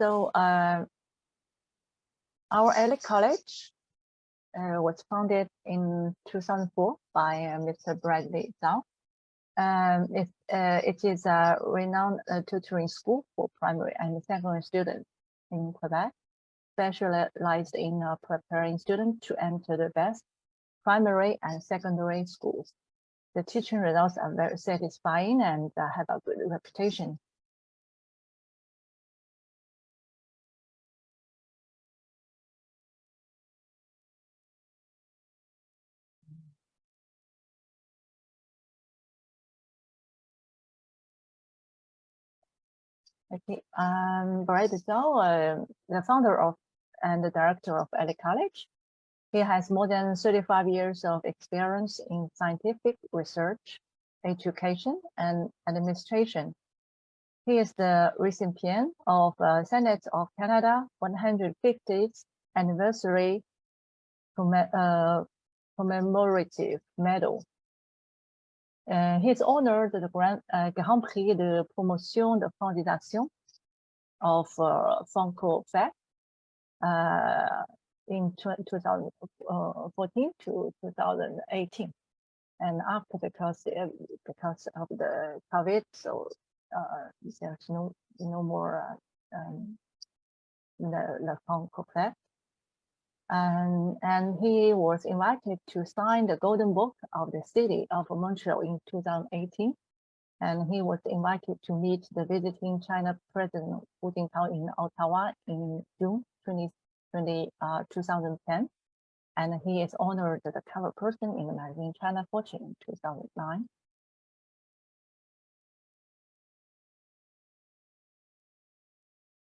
So our LA College was founded in 2004 by Mr. Bradley Zhao. It is a renowned tutoring school for primary and secondary students in Quebec, specialized in preparing students to enter the best primary and secondary schools. The teaching results are very satisfying and have a good reputation. Okay, Bradley Zhao, the founder of and the director of LA College. He has more than 35 years of experience in scientific research, education, and administration. He is the recipient of Senate of Canada 150th anniversary commemorative medal. He's honored the Grand Prix de promotion de fondation of Franco-Quebec in 2014 to 2018, and after because of the COVID, so there's no more the Franco-Quebec. And he was invited to sign the Golden Book of the City of Montreal in 2018. And he was invited to meet the visiting China President Hu Jintao in Ottawa in June 2010. And he is honored the cover person in the magazine China Fortune in 2009.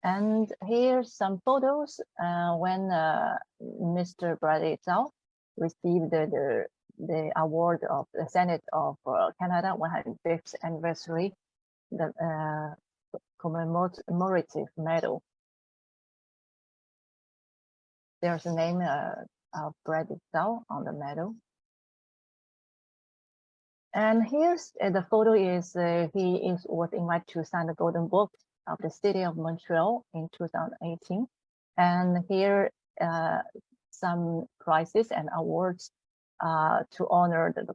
And here's some photos when Mr. Bradley Zhao received the award of the Senate of Canada 105th anniversary, the commemorative medal. There's a name of Bradley Zhao on the medal. And here's the photo is was invited to sign the Golden Book of the City of Montreal in 2018. And here some prizes and awards to honor the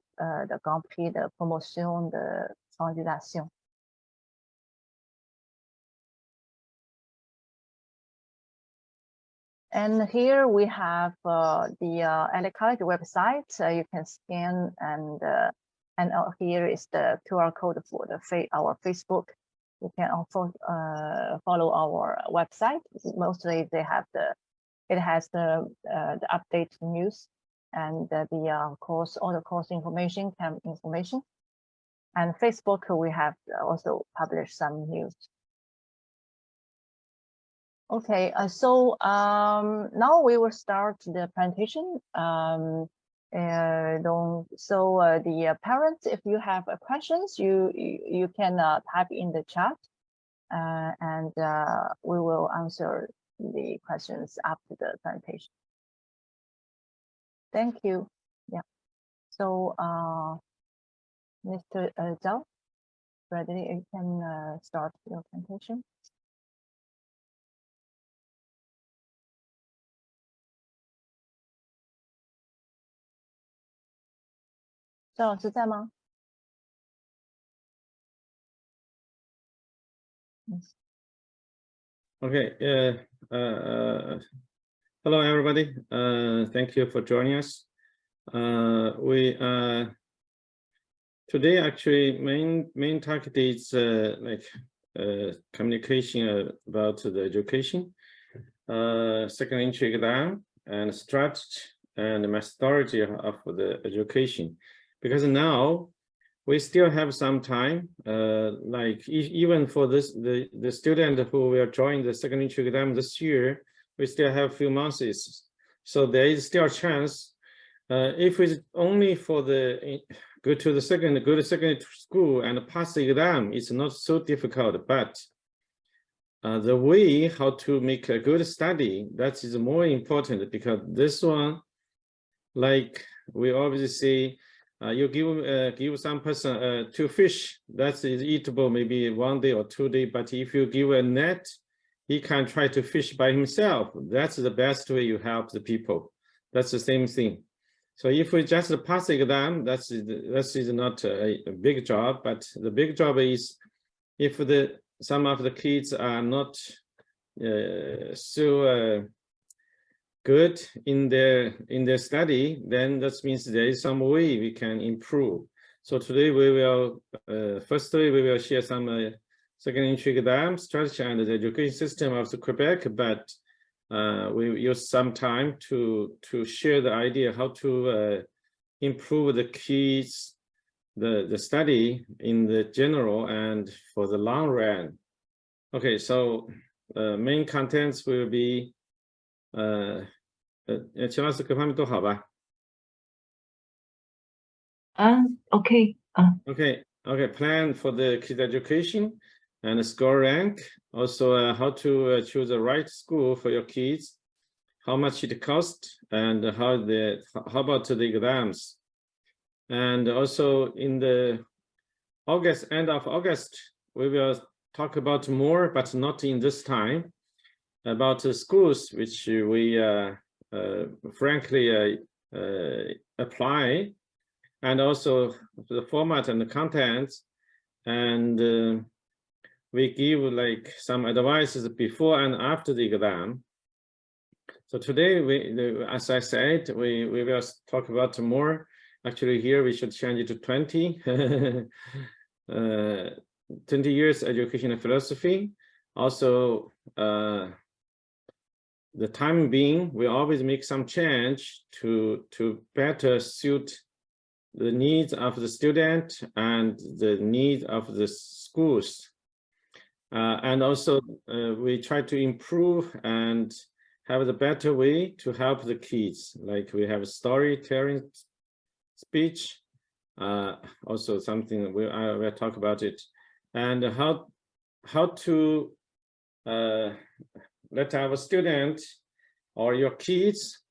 Grand Prix de promotion de fondation. And here we have the LA College website. You can scan and here is the QR code for our Facebook. You can also follow our website. Mostly they have it has the update news and the course, all the course information, camp information. And Facebook, we have also published some news. Okay, so now we will start the presentation. The parents, if you have questions, you can type in the chat, and we will answer the questions after the presentation. Thank you. Yeah. So, Mr. Zhao, Bradley, you can start your presentation. 赵老师在吗？ Okay. Hello, everybody. Thank you for joining us. Today actually main target is communication about the education, second entry exam, and strategy and methodology of the education. Because now we still have some time, even for the student who will join the second entry exam this year, we still have a few months. So there is still a chance. If it's only for the go to second school and pass the exam, it's not so difficult. But the way how to make a good study, that is more important, because this one, like we always say, you give some person 2 fish, that is eatable maybe 1 day or 2 days. But if you give a net, he can try to fish by himself. That's the best way you help the people. That's the same thing. So if we just pass the exam, that is not a big job, but the big job is if some of the kids are not so good in their study, then that means there is some way we can improve. So today we will firstly we will share some second entry exam strategy and the education system of the Quebec, but we use some time to share the idea how to improve the kids the study in the general and for the long run. Okay, so main contents will be 秦老师各方面都好吧 Okay. Okay, plan for the kids education and score rank, also how to choose the right school for your kids, how much it costs, and how about the exams. And also in the end of August, we will talk about more, but not in this time, about the schools which we frankly apply, and also the format and the contents, and we give like some advices before and after the exam. So today, as I said, we will talk about more. Actually, here we should change it to 20. 20 years education and philosophy. Also, the time being, we always make some change to better suit the needs of the student and the need of the schools. And also, we try to improve and have the better way to help the kids. Like we have a storytelling speech, also something we'll talk about it, and how to let our students or your kids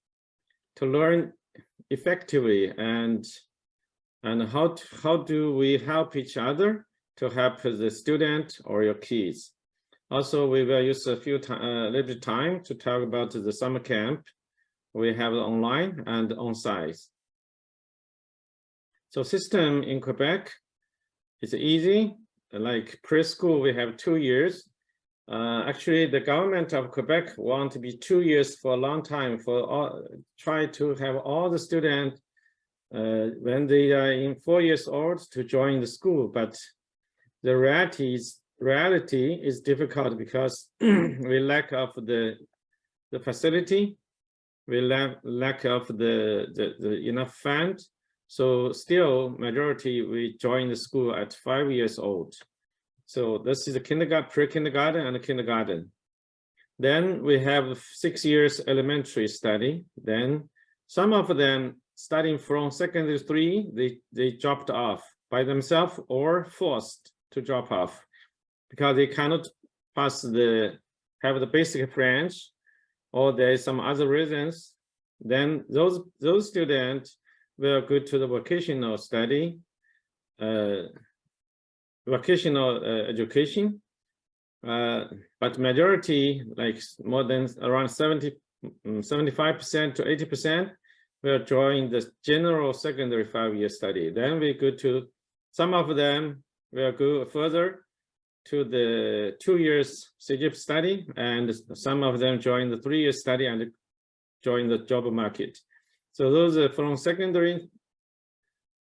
to learn effectively, and how do we help each other to help the student or your kids. Also, we will use a little bit time to talk about the summer camp we have online and on-site. So system in Quebec is easy. Like preschool, we have 2 years. Actually, the government of Quebec want to be 2 years for a long time, try to have all the students when they are in 4 years old to join the school. But the reality is difficult because we lack of the facility, we lack of the enough fund. So still, majority we join the school at 5 years old. So this is the kindergarten, pre-kindergarten, and kindergarten. Then we have 6 years elementary study. Then some of them starting from secondary 3, they dropped off by themselves or forced to drop off because they cannot have the basic French, or there is some other reasons. Then those students will go to the vocational study, vocational education, but majority, like more than around 75% to 80%, will join the general secondary 5-year study. Then we go to, some of them will go further to the 2 years CGIP study, and some of them join the 3-year study and join the job market. So those are from secondary,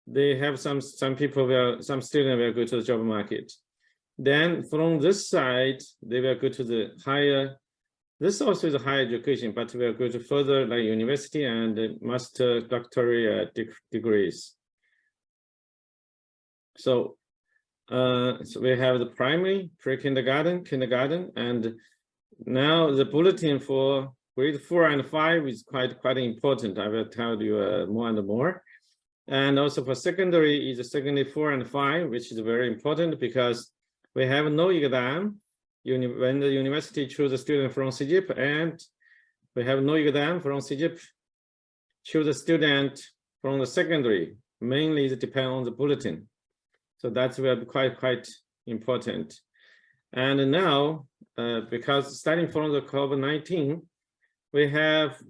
they have some students will go to the job market. Then from this side, they will go to the higher, this also is a higher education, but will go to further like university and master doctorate degrees. So we have the primary, pre-kindergarten, kindergarten, and now the bulletin for grade 4 and 5 is quite important. I will tell you more and more. And also for secondary is secondary 4 and 5, which is very important because we have no exam when the university choose a student from CGIP, and we have no exam from CGIP choose a student from the secondary. Mainly it depends on the bulletin. So that will be quite important. And now, because starting from the COVID-19, we have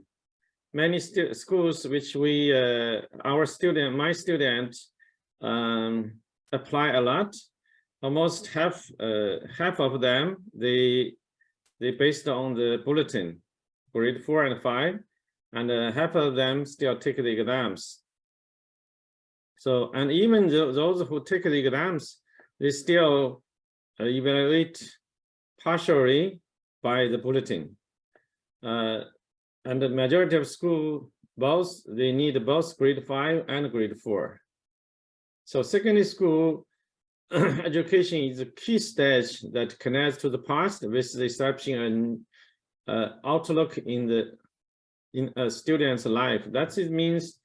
many schools which we, my student apply a lot. Almost half of them, they based on the bulletin, grade 4 and 5, and half of them still take the exams. So, and even those who take the exams, they still evaluate partially by the bulletin. And the majority of school, they need both grade 5 and grade 4. So secondary school education is a key stage that connects to the past with the establishing an outlook in a student's life. That means,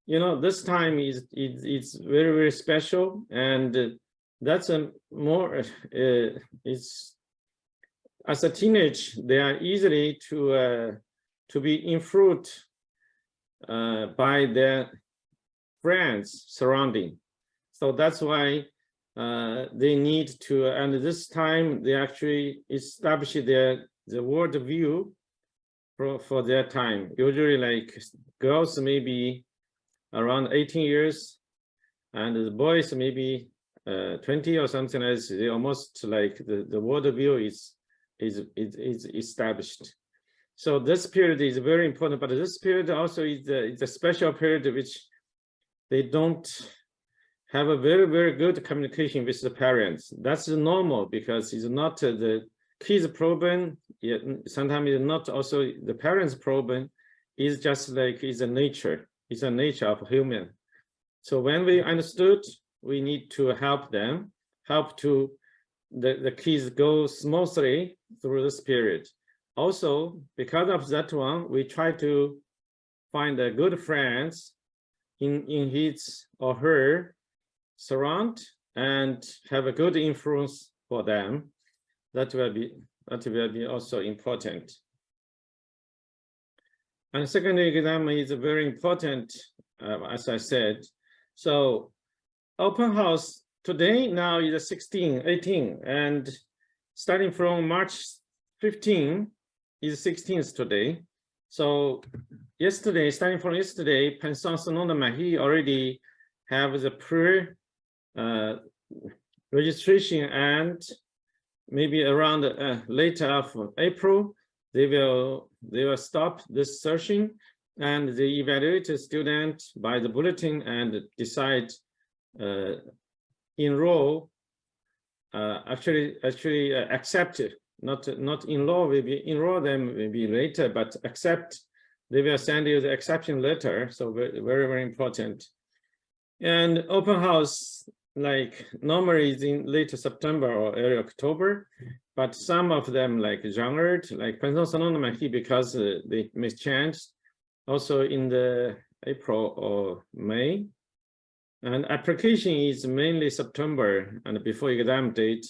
you know, this time it's very, very special, and that's a more it's as a teenage, they are easily to be influenced by their friends surrounding. So that's why they need to, and this time they actually establish the world view for their time. Usually, like girls maybe around 18 years, and the boys maybe 20 or something else. They almost like the world view is established. So this period is very important, but this period also is a special period which they don't have a very, very good communication with the parents. That's normal because it's not the kids' problem. Yet sometimes it's not also the parents' problem. It's just like it's a nature. It's a nature of human. So when we understood, we need to help them, help to the kids go smoothly through this period. Also, because of that one, we try to find a good friends in his or her surround and have a good influence for them. That will be also important. And secondary exam is very important, as I said. So open house today now is 16, 18, and starting from March 15 is 16th today. So yesterday, starting from yesterday, Pension Sonoma, he already have the registration, and maybe around later of April, they will stop this searching, and they evaluate the student by the bulletin and decide enroll. Actually accept it. Not enroll, maybe enroll them maybe later, but accept. They will send you the exception letter. So very, very important. And open house, like normally is in late September or early October, but some of them like younger, like Pension Sonoma, because they may change also in the April or May. And application is mainly September and before exam date,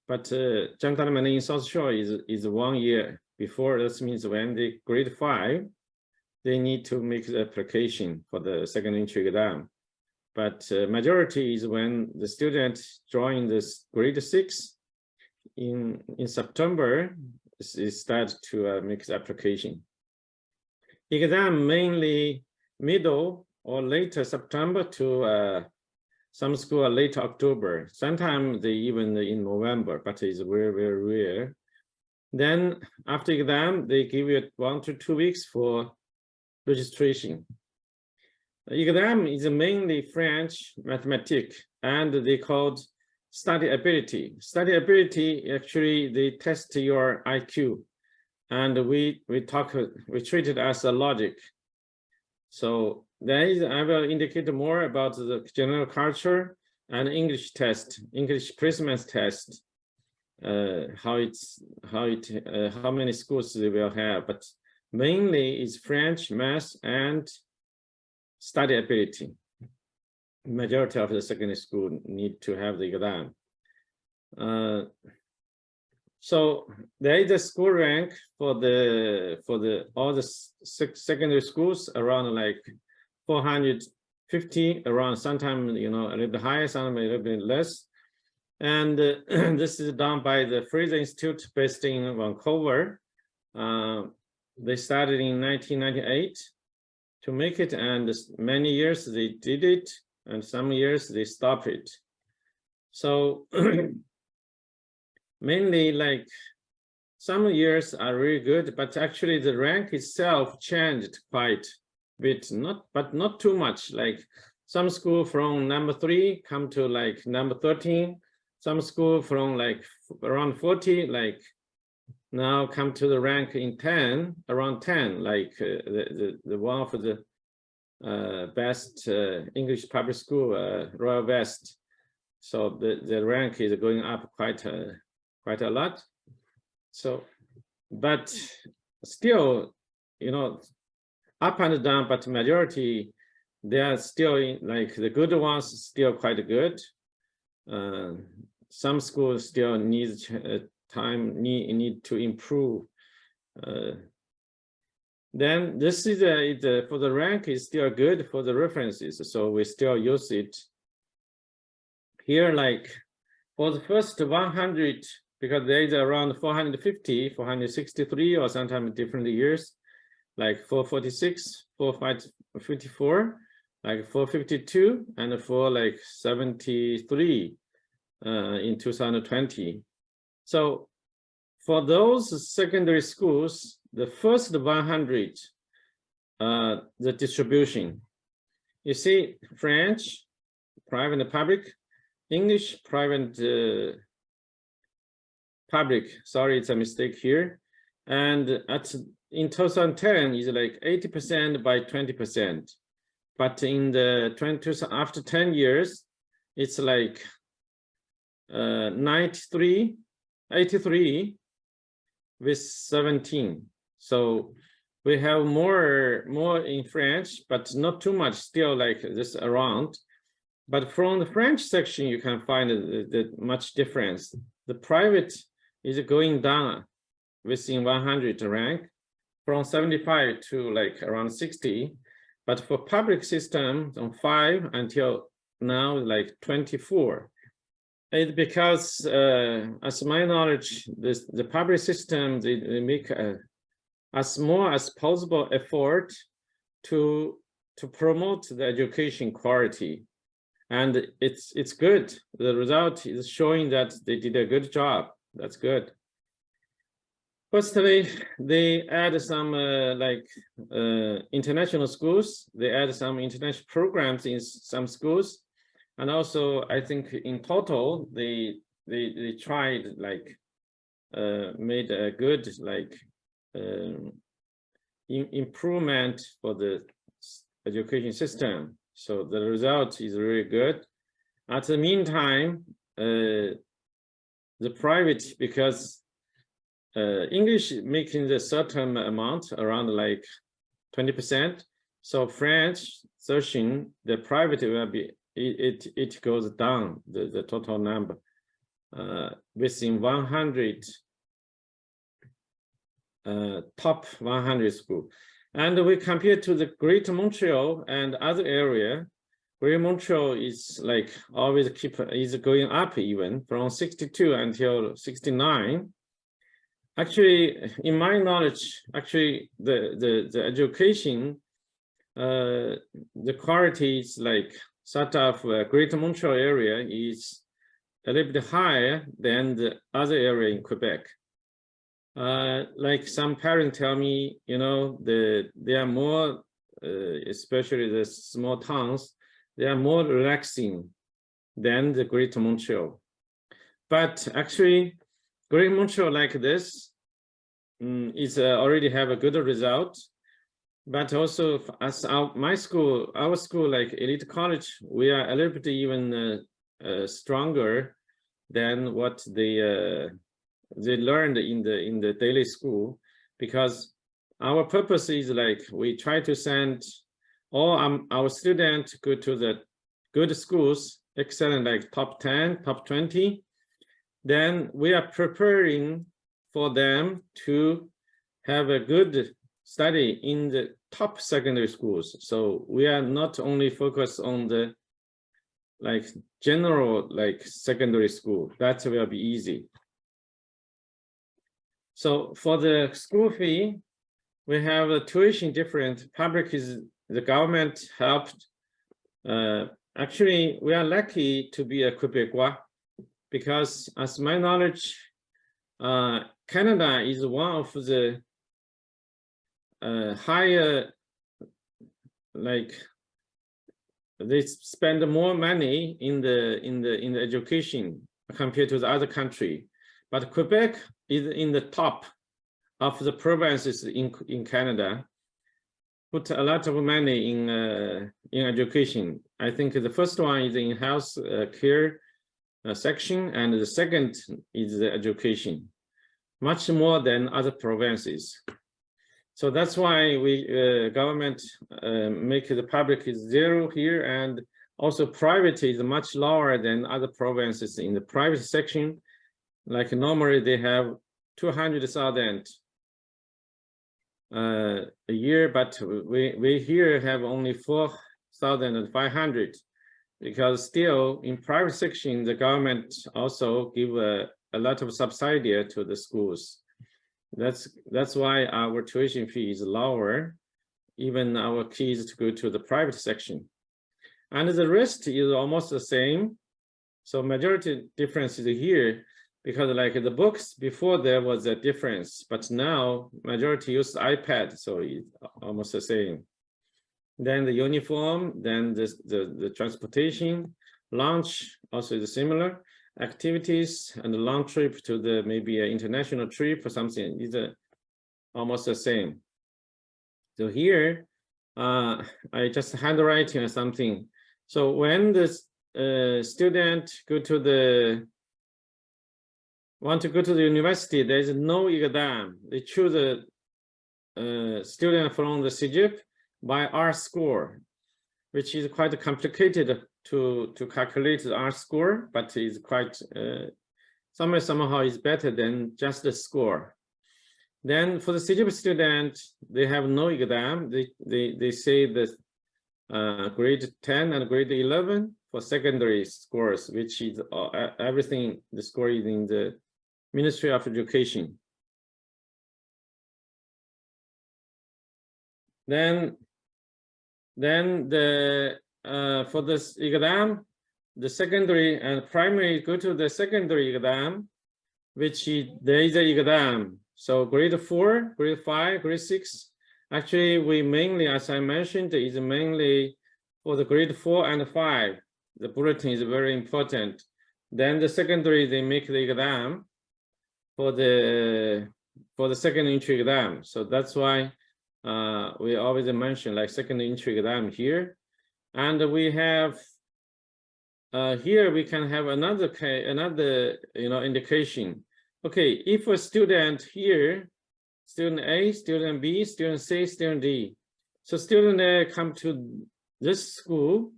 but Jiangtan in South Shore is 1 year before. That means when they grade 5, they need to make the application for the second entry exam. But majority is when the student join this grade 6 in September, is start to make the application. Exam mainly middle or later September to some school are late October. Sometimes they even in November, but it's very, very rare. Then after exam, they give you 1 to 2 weeks for registration. Exam is mainly French, mathematics, and they called study ability. Study ability, actually, they test your IQ, and we treat it as a logic. So I will indicate more about the general culture and English test, English placement test, how many schools they will have, but mainly is French, math, and study ability. Majority of the secondary school need to have the exam. So there is a school rank for all the secondary schools around like 450, around sometimes, you know, a little bit higher, sometimes a little bit less. And this is done by the Fraser Institute based in Vancouver. They started in 1998 to make it, and many years they did it, and some years they stopped it. So mainly like some years are really good, but actually the rank itself changed quite a bit, but not too much. Like some school from number 3 come to like number 13, some school from like around 40, like now come to the rank in 10, around 10, like the one of the best English public school, Royal West. So the rank is going up quite a lot. So, but still, you know, up and down, but majority, they are still in, like the good ones still quite good. Some schools still need time, need to improve. Then this is for the rank is still good for the references, so we still use it. Here, like for the first 100, because there is around 450, 463, or sometimes different years, like 446, 454, like 452, and 473 in 2020. So for those secondary schools, the first 100, the distribution, you see French, private and public, English, private, public, sorry, it's a mistake here. And in 2010 is like 80% by 20%. But in the after 10 years, it's like 83 with 17. So we have more in French, but not too much, still like this around. But from the French section, you can find the much difference. The private is going down within 100 rank from 75 to like around 60. But for public system, from 5 until now, like 24. It's because, as my knowledge, the public system, they make as more as possible effort to promote the education quality. And it's good. The result is showing that they did a good job. That's good. Firstly, they add some international schools. They add some international programs in some schools. And also, I think in total, they tried like made a good like improvement for the education system. So the result is really good. At the meantime, the private, because English making the certain amount around like 20%. So French searching, the private will be it goes down the total number within 100 top 100 school. And we compare to the Greater Montreal and other area. Greater Montreal is like always is going up even from 62 until 69. Actually, in my knowledge, actually the education, the quality is like sort of Greater Montreal area is a little bit higher than the other area in Quebec. Like some parents tell me, you know, they are more, especially the small towns, they are more relaxing than the Greater Montreal. But actually, Greater Montreal like this is already have a good result. But also as our school like Elite College, we are a little bit even stronger than what they learned in the daily school, because our purpose is like we try to send all our students go to the good schools, excellent, like top 10, top 20. Then we are preparing for them to have a good study in the top secondary schools. So we are not only focused on the like general like secondary school. That will be easy. So for the school fee, we have a tuition different. Public is the government helped. Actually, we are lucky to be a Quebecois because, as my knowledge, Canada is one of the higher, like they spend more money in the education compared to the other country, but Quebec is in the top of the provinces in Canada. Put a lot of money in education. I think the first one is in health care section, and the second is the education, much more than other provinces. So that's why we government make the public is 0 here, and also private is much lower than other provinces. In the private section, like normally they have 200,000 a year, but we here have only 4,500, because still in private section the government also give a lot of subsidy to the schools. That's why our tuition fee is lower, even our kids to go to the private section, and the rest is almost the same. So majority difference is here, because like the books before there was a difference, but now majority use iPad, so it's almost the same. Then the uniform, then the transportation, lunch also is similar. Activities and the long trip to the maybe an international trip or something is almost the same. So here, I just handwriting or something. So when the student want to go to the university, there is no exam. They choose a student from the CGIP by R score, which is quite complicated to calculate the R score, but is quite somehow is better than just the score. Then for the CGIP student, they have no exam. They say that grade 10 and grade 11 for secondary scores, which is everything, the score is in the Ministry of Education. Then the for this exam, the secondary and primary go to the secondary exam, which is, there is an exam. So grade 4, grade 5, grade 6. Actually, we mainly, as I mentioned, is mainly for the grade 4 and 5. The bulletin is very important. Then the secondary, they make the exam for the second entry exam. So that's why we always mention like second entry exam here. And we have here we can have another indication. Okay, if a student here, student A, student B, student C, student D. So student A come to this school,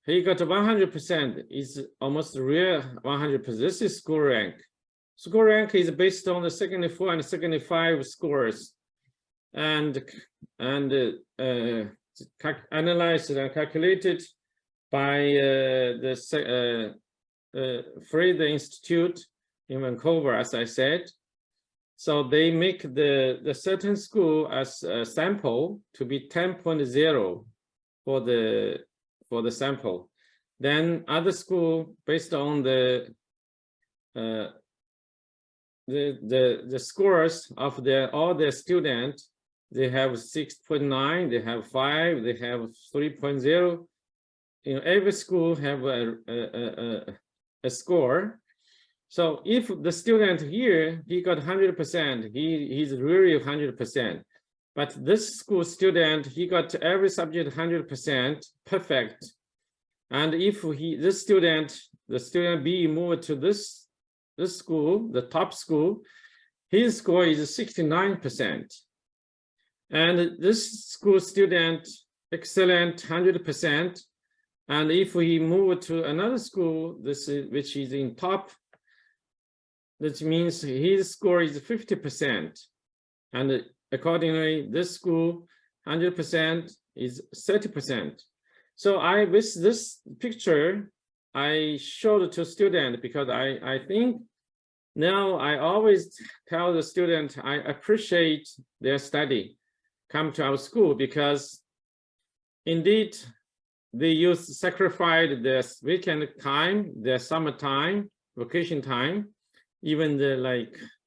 he got 100%, is almost real 100%. This is school rank. School rank is based on the secondary 4 and secondary 5 scores, and analyzed and calculated by the Fraser Institute in Vancouver, as I said. So they make the certain school as a sample to be 10.0 for the sample. Then other school based on the scores of all their students, they have 6.9, they have 5, they have 3.0. You know, every school have a score. So if the student here, he got 100%, he's really 100%. But this school student, he got every subject 100%, perfect. And if the student B moved to this school, the top school, his score is 69%. And this school student, excellent, 100%. And if we move to another school, which is in top, that means his score is 50%. And accordingly, this school, 100% is 30%. So with this picture, I showed to student because I think now I always tell the student I appreciate their study, come to our school because indeed they sacrificed their weekend time, their summer time, vacation time, even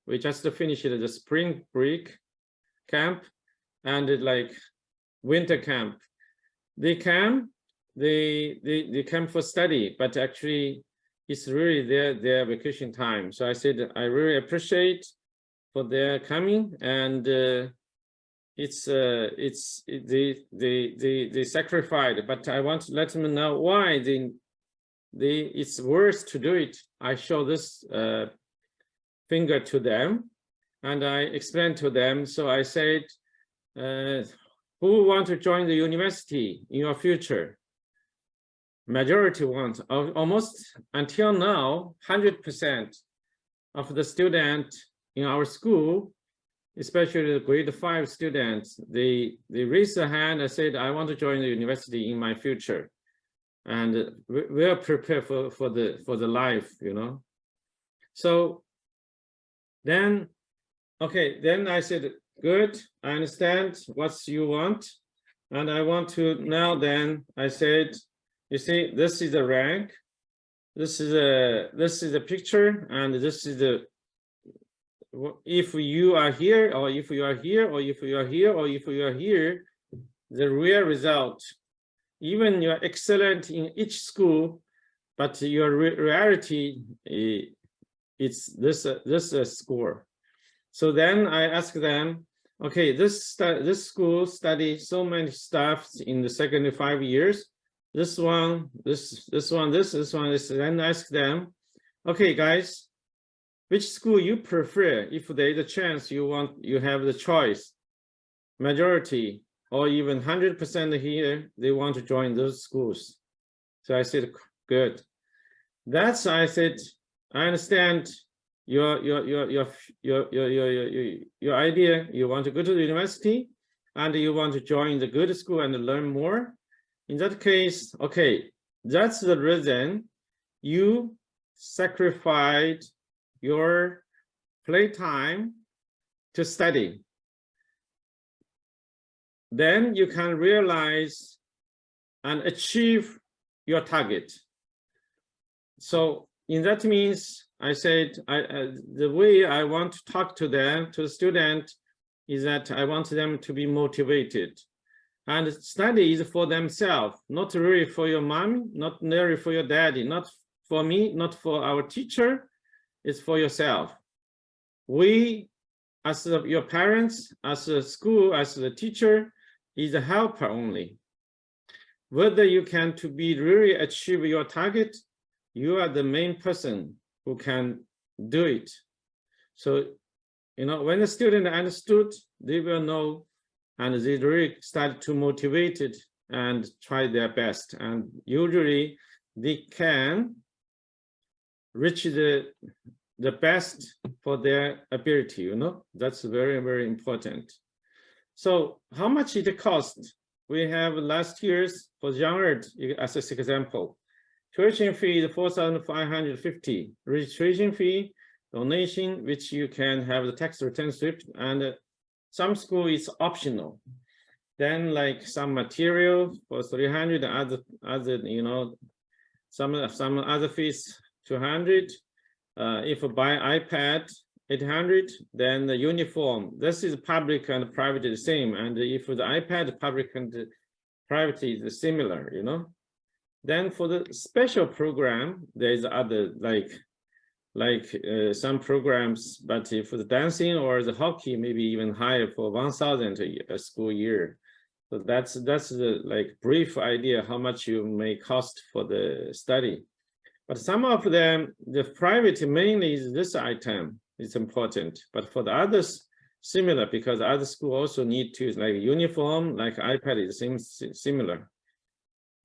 we just finished the spring break camp and winter camp. They come for study, but actually it's really their vacation time. So I said I really appreciate for their coming, and they sacrificed. But I want to let them know why it's worth to do it. I show this finger to them, and I explained to them. So I said, who want to join the university in your future? Majority want. Almost until now, 100% of the students in our school, especially the grade 5 students, they raise their hand and said, I want to join the university in my future. And we are prepared for the life, you know. So then, okay, then I said, good, I understand what you want. And I want to now then I said, you see, this is the rank, this is a picture, and this is the, if you are here, or if you are here, or if you are here, or if you are here, the real result, even you're excellent in each school, but your reality, it's this score. So then I ask them, okay, this school study so many stuff in the second 5 years. This one, this one, this one. Then ask them, okay, guys, which school you prefer? If there is a chance you have the choice, majority or even 100% here, they want to join those schools. So I said, good. That's, I said, I understand your idea. You want to go to the university and you want to join the good school and learn more. In that case, okay, that's the reason you sacrificed your playtime to study. Then you can realize and achieve your target. So in that means, I said, the way I want to talk to them, to the student, is that I want them to be motivated. And study is for themselves, not really for your mom, not really for your daddy, not for me, not for our teacher, it's for yourself. We, as your parents, as a school, as the teacher, is a helper only. Whether you can to be really achieve your target, you are the main person who can do it. So, you know, when the student understood, they will know, and they really start to motivate it and try their best. And usually they can reach the best for their ability, you know, that's very, very important. So how much it costs? We have last year's for younger as an example. Tuition fee is 4,550. Registration fee, donation, which you can have the tax return slip, and some school is optional. Then like some material for 300, other you know, some other fees 200. If you buy iPad 800, then the uniform. This is public and private the same. And if the iPad public and private is similar, you know. Then for the special program, there is other like some programs, but for the dancing or the hockey, maybe even higher for 1,000 a school year. So that's the like brief idea how much you may cost for the study. But some of them, the private mainly is this item. It's important, but for the others, similar, because other schools also need to like uniform, like iPad is similar,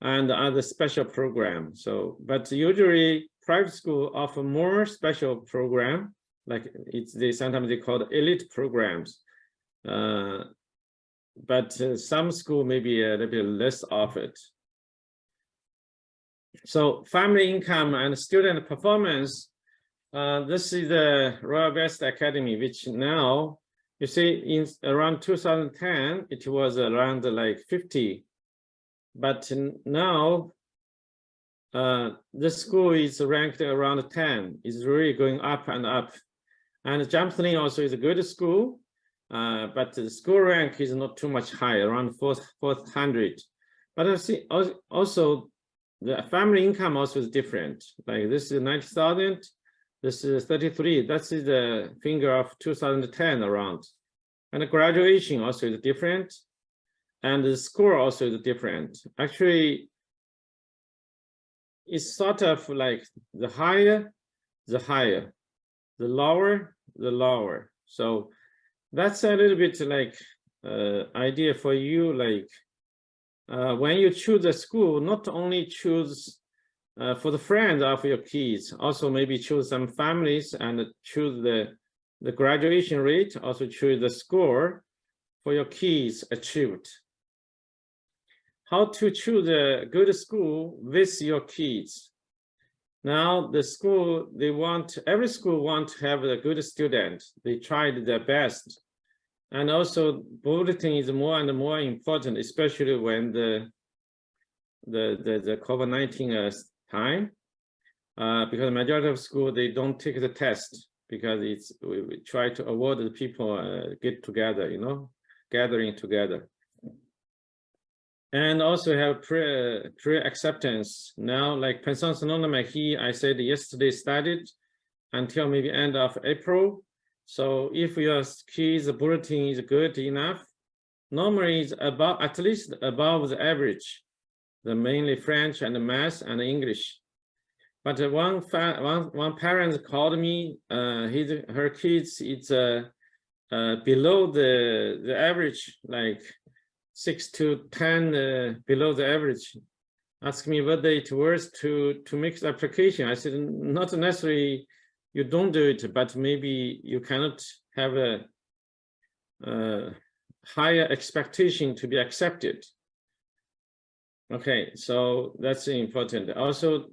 and other special program. So, but usually private school offer more special program, like sometimes they call it elite programs. But some school maybe a little bit less of it. So family income and student performance. This is the Royal West Academy, which now you see in around 2010 it was around like 50, but now the school is ranked around 10. It's really going up and up. And Jamsling also is a good school, but the school rank is not too much high, around 400. But I see also the family income also is different. Like this is 90,000, this is 33. That's the figure of 2010 around. And the graduation also is different, and the score also is different. Actually, it's sort of like the higher, the higher, the lower, the lower. So that's a little bit like idea for you, like when you choose a school, not only choose for the friends of your kids, also maybe choose some families and choose the graduation rate, also choose the score for your kids achieved. How to choose a good school with your kids. Now the school, every school wants to have a good student. They tried their best. And also bulletin is more and more important, especially when the COVID-19 time, because the majority of school, they don't take the test because we try to avoid the people get together, gathering together. And also have pre-acceptance. Now, like Pension Sonoma, I said yesterday started until maybe end of April. So if your kids' bulletin is good enough, normally it's about at least above the average, the mainly French and Math and English. But one parent called me, her kids, it's below the average, like 6 to 10 below the average. Ask me whether it worth to make the application. I said, not necessarily you don't do it, but maybe you cannot have a higher expectation to be accepted. Okay, so that's important. Also,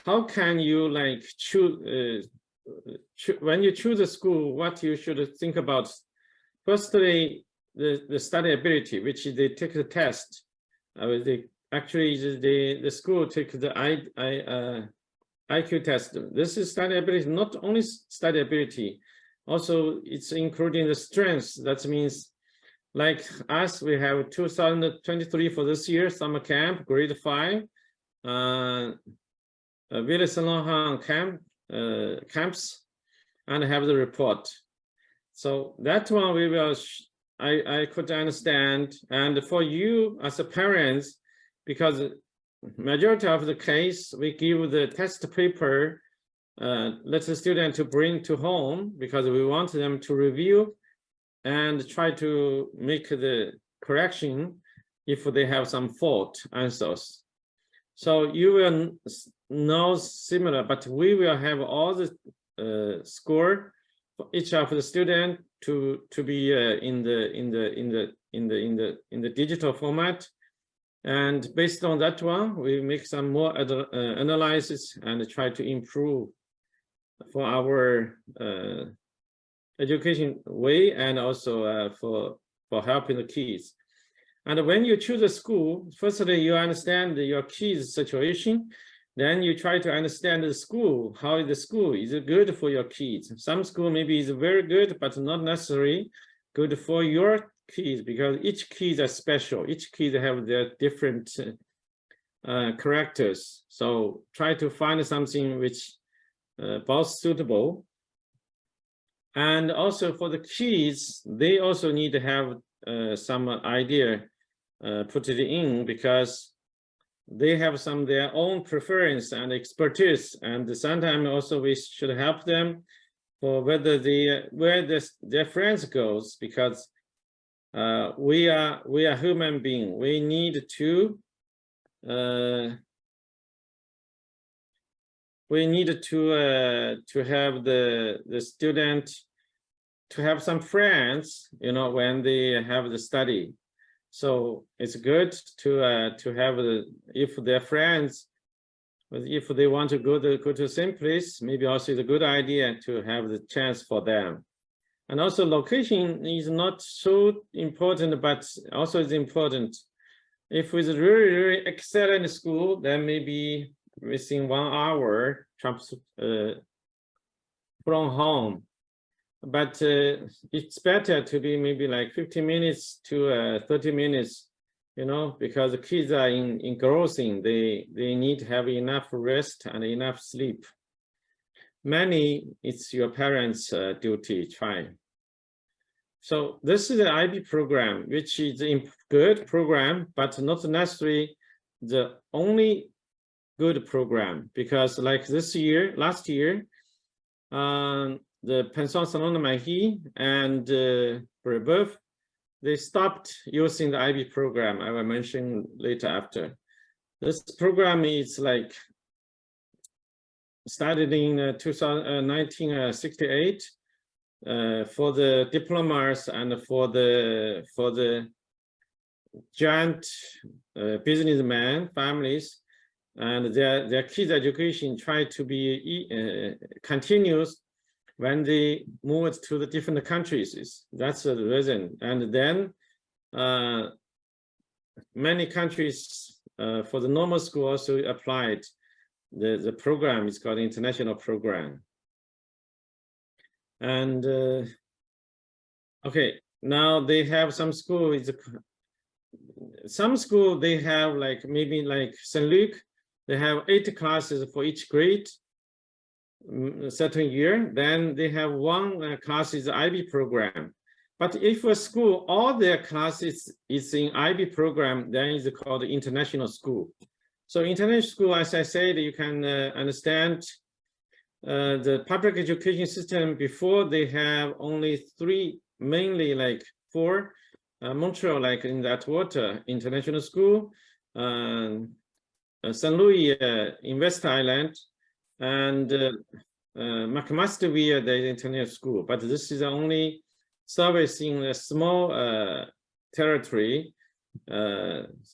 how can you like choose, when you choose a school, what you should think about? Firstly, the study ability, which they take the test. The school take the IQ test. This is study ability, not only study ability, also it's including the strengths. That means like us, we have 2023 for this year, summer camp, grade 5, Village Salon camps, and have the report. So that one we will, I could understand. And for you as a parents, because majority of the case, we give the test paper, let the student to bring to home because we want them to review and try to make the correction if they have some fault answers. So you will know similar, but we will have all the score for each of the student to be in the digital format. And based on that one, we make some more analysis and try to improve for our education way and also for helping the kids. And when you choose a school, firstly, you understand your kids' situation. Then you try to understand the school. How is the school? Is it good for your kids? Some school maybe is very good, but not necessarily good for your kids because each kid is special. Each kid have their different characters. So try to find something which both suitable. And also for the kids, they also need to have some idea put it in because they have some their own preference and expertise, and sometimes also we should help them for whether where their friends goes because we are human being. We need to have the student to have some friends, when they have the study. So it's good to have if their friends, if they want to go to the same place, maybe also it's a good idea to have the chance for them. And also location is not so important, but also is important. If it's a really, really excellent school, then maybe within 1 hour from home. But it's better to be maybe like 15 minutes to 30 minutes, you know, because the kids are in growing. They need to have enough rest and enough sleep. Many, it's your parents' duty, try. So this is the IB program, which is a good program, but not necessarily the only good program, because like this year, last year, the Pension Salon de Marie and Brebeuf, they stopped using the IB program. I will mention later after. This program is like started in 1968 for the diplomas and for the giant businessmen families, and their kids' education try to be continuous when they moved to the different countries. That's the reason. And then many countries for the normal school also applied the program. Is called international program. And okay, now they have some school. Some school they have like maybe like St. Luc, they have 8 classes for each grade. Certain year, then they have 1 class is IB program. But if a school, all their classes is in IB program, then it's called international school. So international school, as I said, you can understand the public education system before. They have only 3, mainly like 4, Montreal, like in that water, international school, St. Louis, in West Island, and McMasterville, the international school. But this is only service in a small territory.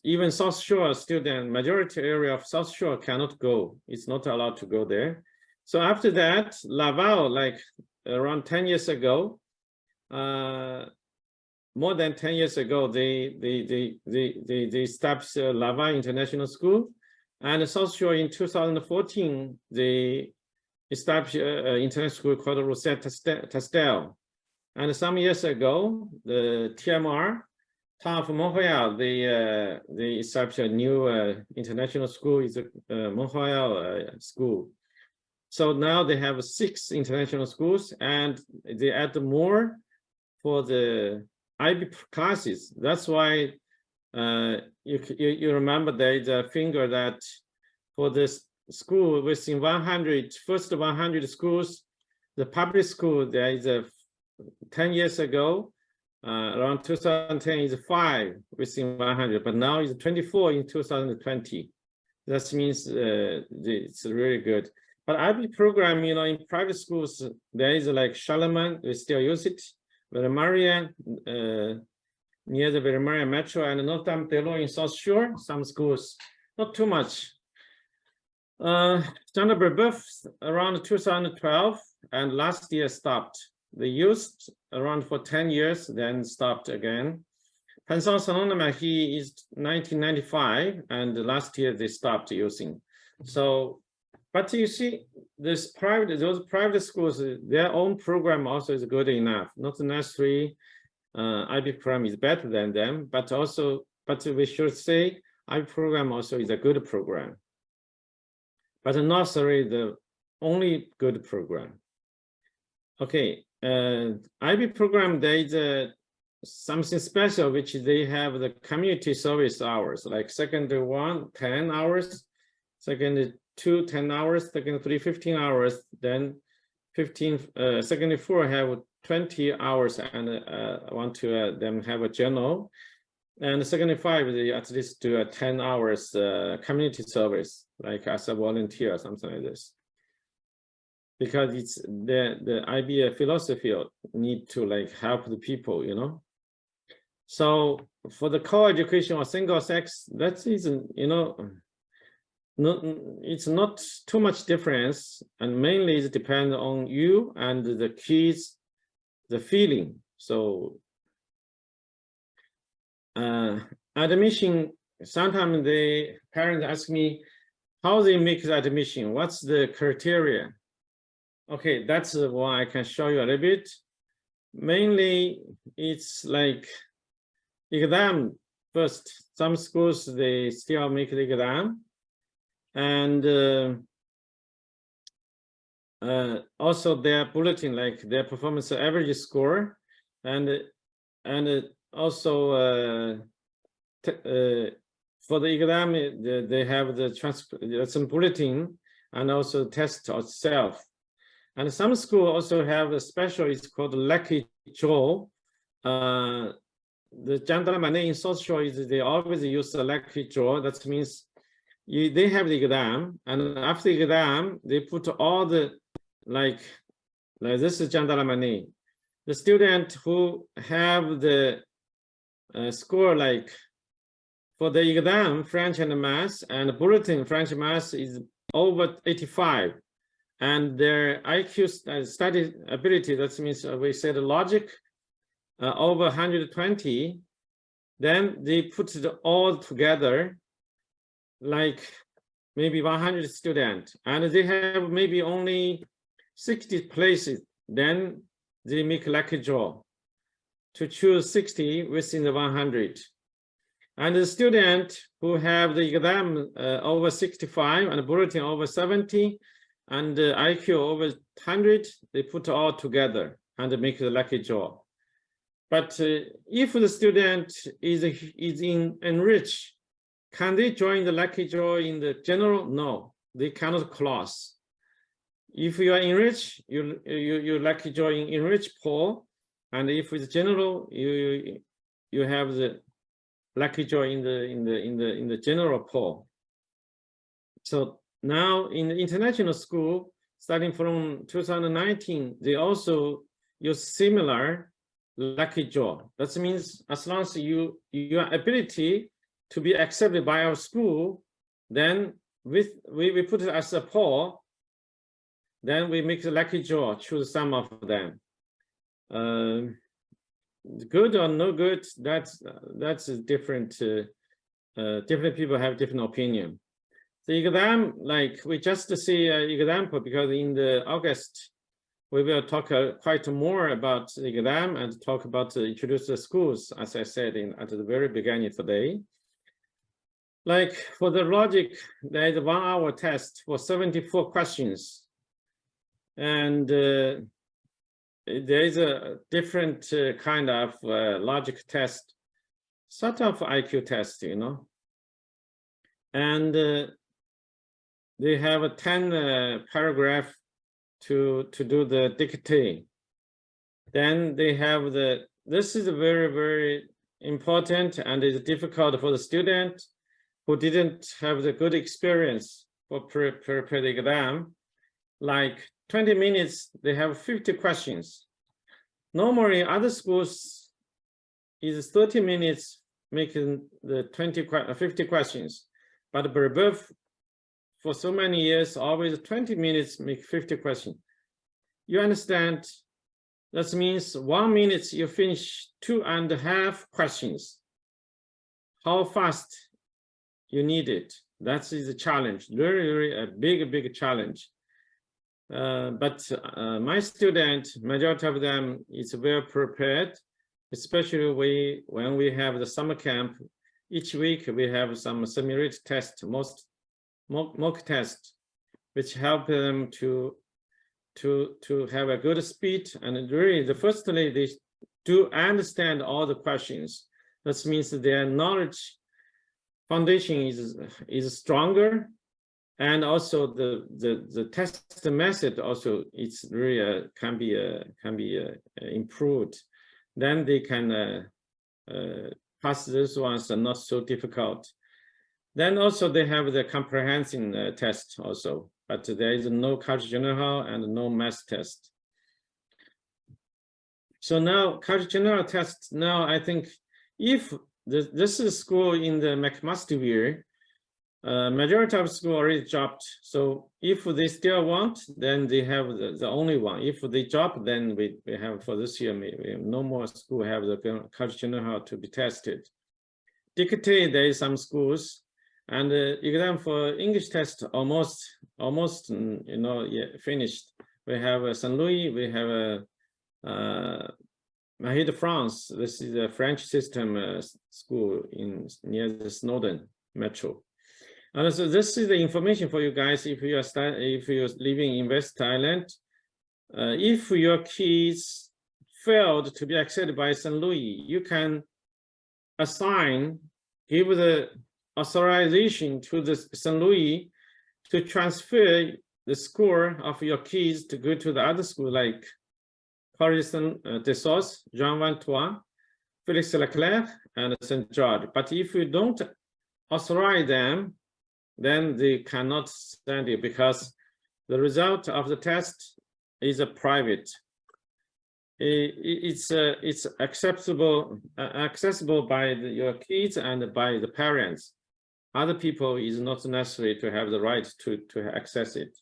Even South Shore student, majority area of South Shore cannot go. It's not allowed to go there. So after that, Laval, like around 10 years ago, more than 10 years ago, they established Laval International School, and South Shore in 2014 they established an international school called Rosette Tastel. And some years ago, the TMR, Town of Montreal, they established a new international school. It's a Montreal school. So now they have 6 international schools, and they add more for the IB classes. That's why you remember there is a finger that for this school within 100, first 100 schools, the public school, there is a 10 years ago, around 2010 is 5 within 100, but now it's 24 in 2020. That means it's really good. But IB program, you know, in private schools, there is like Charlemagne, we still use it. Ville-Marie, near the Ville-Marie Metro, and Notre-Dame-des-Landes in South Shore, some schools, not too much. Standard Brebeuf around 2012, and last year stopped. They used around for 10 years, then stopped again. Pension Salon de Marie is 1995, and last year they stopped using. So, but you see, those private schools, their own program also is good enough. Not necessarily IB program is better than them, but we should say IB program also is a good program, but not necessarily the only good program. Okay, IB program, there is something special, which they have the community service hours, like secondary 1, 10 hours, secondary 2, 10 hours, secondary 3, 15 hours, then 15, secondary 4 have 20 hours, and I want to them have a journal, and secondary 5 they at least do a 10 hours community service, like as a volunteer or something like this, because it's the IB philosophy need to like help the people, you know. So for the co-education or single sex, that isn't, it's not too much difference, and mainly it depends on you and the kids, the feeling. So admission, sometimes the parents ask me how they make the admission, what's the criteria? Okay, that's why I can show you a little bit. Mainly it's like exam first. Some schools, they still make the exam, and also their bulletin, like their performance average score, and also for the exam, they have some bulletin and also test itself. And some school also have a special, it's called lucky draw. The gentleman in social is they always use the lucky draw. That means they have the exam, and after the exam, they put all the like this is gentleman. The student who have the score like for the exam, French and Math, and bulletin French Math is over 85. And their IQ study ability, that means we said logic, over 120, then they put it all together, like maybe 100 students, and they have maybe only 60 places, then they make lucky draw to choose 60 within the 100. And the student who have the exam over 65 and bulletin over 70, and IQ over 100, they put all together and make the lucky draw. But if the student is in enrich, can they join the lucky draw in the general? No, they cannot cross. If you are enrich, you lucky draw in enrich pool, and if it's general, you have the lucky draw in the general pool. So now in the international school, starting from 2019, they also use similar lucky draw. That means as long as your ability to be accepted by our school, then we put it as a poll, then we make the lucky draw, choose some of them. Good or no good, that's different. Different people have different opinion. The exam, like we just see an example, because in the August, we will talk quite more about the exam and talk about introduce the schools, as I said at the very beginning today. Like for the logic, there is a 1 hour test for 74 questions. And there is a different kind of logic test, sort of IQ test, And they have a 10 paragraph to do the dictate. Then they have this is very, very important, and it's difficult for the student who didn't have the good experience for prepare the exam. Like 20 minutes, they have 50 questions. Normally, other schools is 30 minutes making the 50 questions, but Brebeuf, for so many years, always 20 minutes make 50 questions. You understand? That means 1 minute you finish 2.5 questions. How fast you need it? That is a challenge, really a big challenge. But my student, majority of them is well prepared, especially when we have the summer camp. Each week we have some simulated test, mock test, which help them to have a good speed. And really, firstly, they do understand all the questions. That means their knowledge foundation is stronger, and also the test method also it's really can be improved. Then they can pass these ones, are not so difficult. Then also they have the comprehension test also, but there is no culture general and no math test. So now culture general test, now I think if this is school in the McMasterville, majority of school already dropped. So if they still want, then they have the only one. If they drop, then we have for this year, we have no more school have the culture know-how to be tested. Dictate, there is some schools, and exam for English test almost finished. We have Saint Louis, we have Mahé de France. This is a French system school near the Snowden metro. And so this is the information for you guys. If you're living in West Island, if your kids failed to be accepted by St. Louis, you can give the authorization to the St. Louis to transfer the score of your kids to go to the other school like Horizon Dessos, Jean Vantois, Félix Leclerc, and St. George. But if you don't authorize them, then they cannot send you because the result of the test is a private. It's accessible by your kids and by the parents. Other people is not necessary to have the right to access it.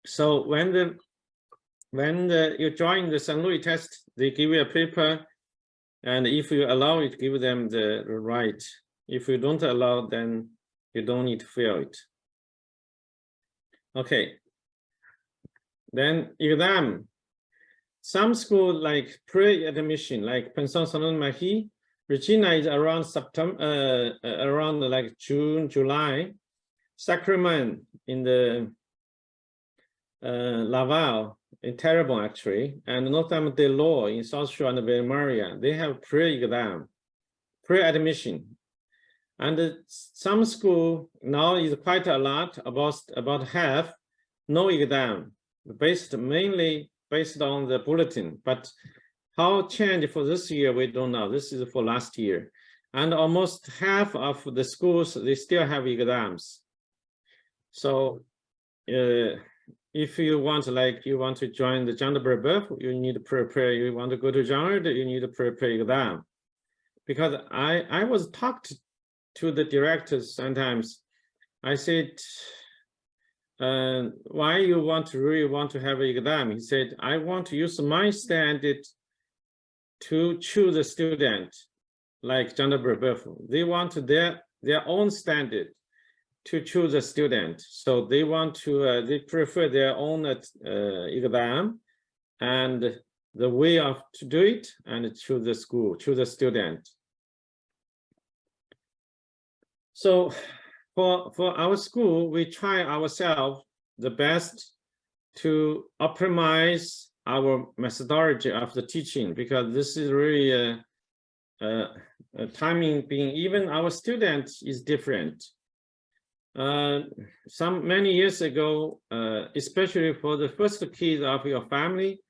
So when you join the St. Louis test, they give you a paper. And if you allow it, give them the right. If you don't allow, then you don't need to fill it. Okay. Then exam. Some school like pre-admission, like Pension Saint-Marie, Regina is around September, around like June, July. Sacrament in the Laval, in Terrebonne actually, and Notre-Dame-des-Lourdes in South Shore and Ville Maria, they have pre-exam, pre-admission. And some school now is quite a lot, about half, no exam, mainly based on the bulletin. But how change for this year, we don't know. This is for last year. And almost half of the schools, they still have exams. So if you want, you want to join the Jean de Brebeuf, you need to prepare. You want to go to Jean, you need to prepare exam. Because I was talked to the directors sometimes. I said, why you really want to have an exam? He said, I want to use my standard to choose a student, like Jean de Brebeuf. They want their own standard to choose a student. So they want to, they prefer their own exam and the way of to do it and choose the school, choose a student. So for our school, we try ourselves the best to optimize our methodology of the teaching, because this is really timing being, even our students is different. Many years ago, especially for the first kids of your family,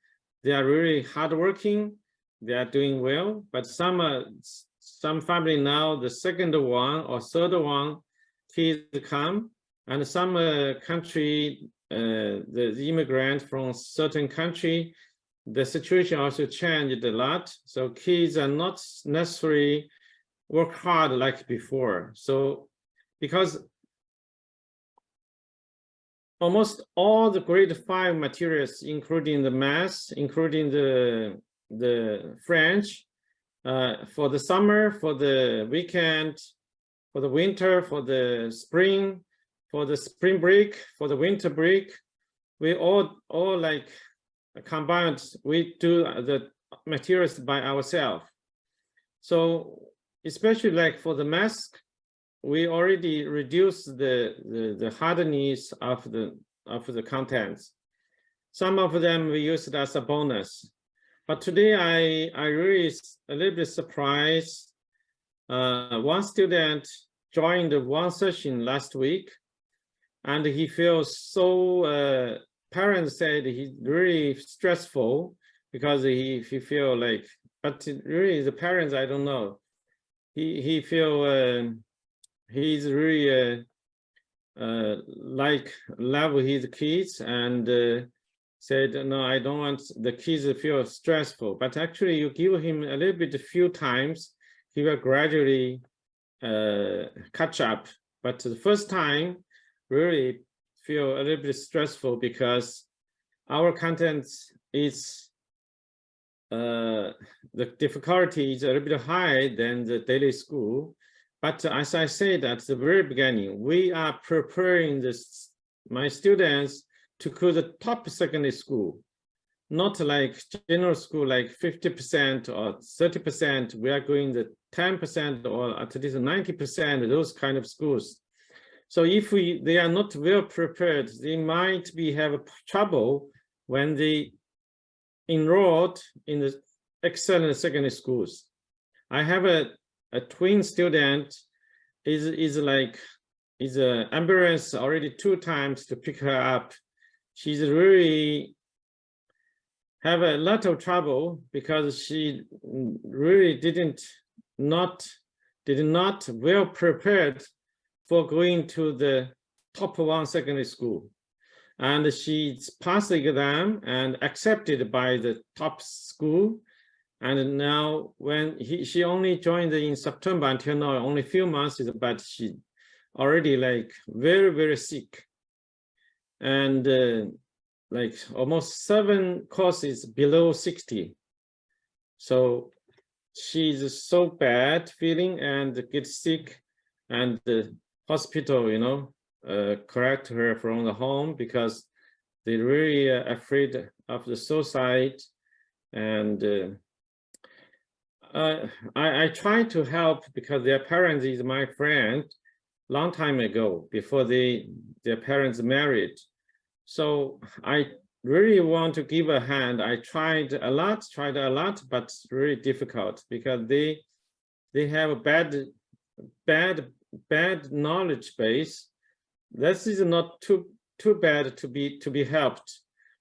they are really hardworking, they are doing well, but some family now, the second one or third one, kids come, and some country, the immigrant from certain country, the situation also changed a lot. So kids are not necessarily work hard like before. So because almost all the grade 5 materials, including the math, including the French, for the summer, for the weekend, for the winter, for the spring break, for the winter break, we all like combined, we do the materials by ourselves. So especially like for the mask, we already reduced the hardness of the contents. Some of them we used as a bonus. But today I really a little bit surprised. One student joined one session last week, and he feels so, parents said he's really stressful because he feel like, but really the parents, I don't know. He feel he's really like love his kids, and said, no, I don't want the kids to feel stressful. But actually, you give him a little bit, a few times, he will gradually catch up. But the first time, really feel a little bit stressful because our content is the difficulty is a little bit higher than the daily school. But as I said at the very beginning, we are preparing my students to go to the top secondary school, not like general school, like 50% or 30%. We are going the 10% or at least 90%, those kind of schools. So if they are not well prepared, they might have trouble when they enrolled in the excellent secondary schools. I have a twin student is ambulance already 2 times to pick her up. She's really have a lot of trouble because she really did not well prepared for going to the top 1 secondary school. And she passed the exam and accepted by the top school. And now when she only joined in September until now, only a few months, but she already like very, very sick. And like almost 7 courses below 60. So she's so bad feeling and gets sick, and the hospital, correct her from the home because they're really afraid of the suicide. And I try to help because their parents is my friend long time ago, before their parents married. So I really want to give a hand. I tried a lot, but it's really difficult because they have a bad knowledge base. This is not too bad to be helped.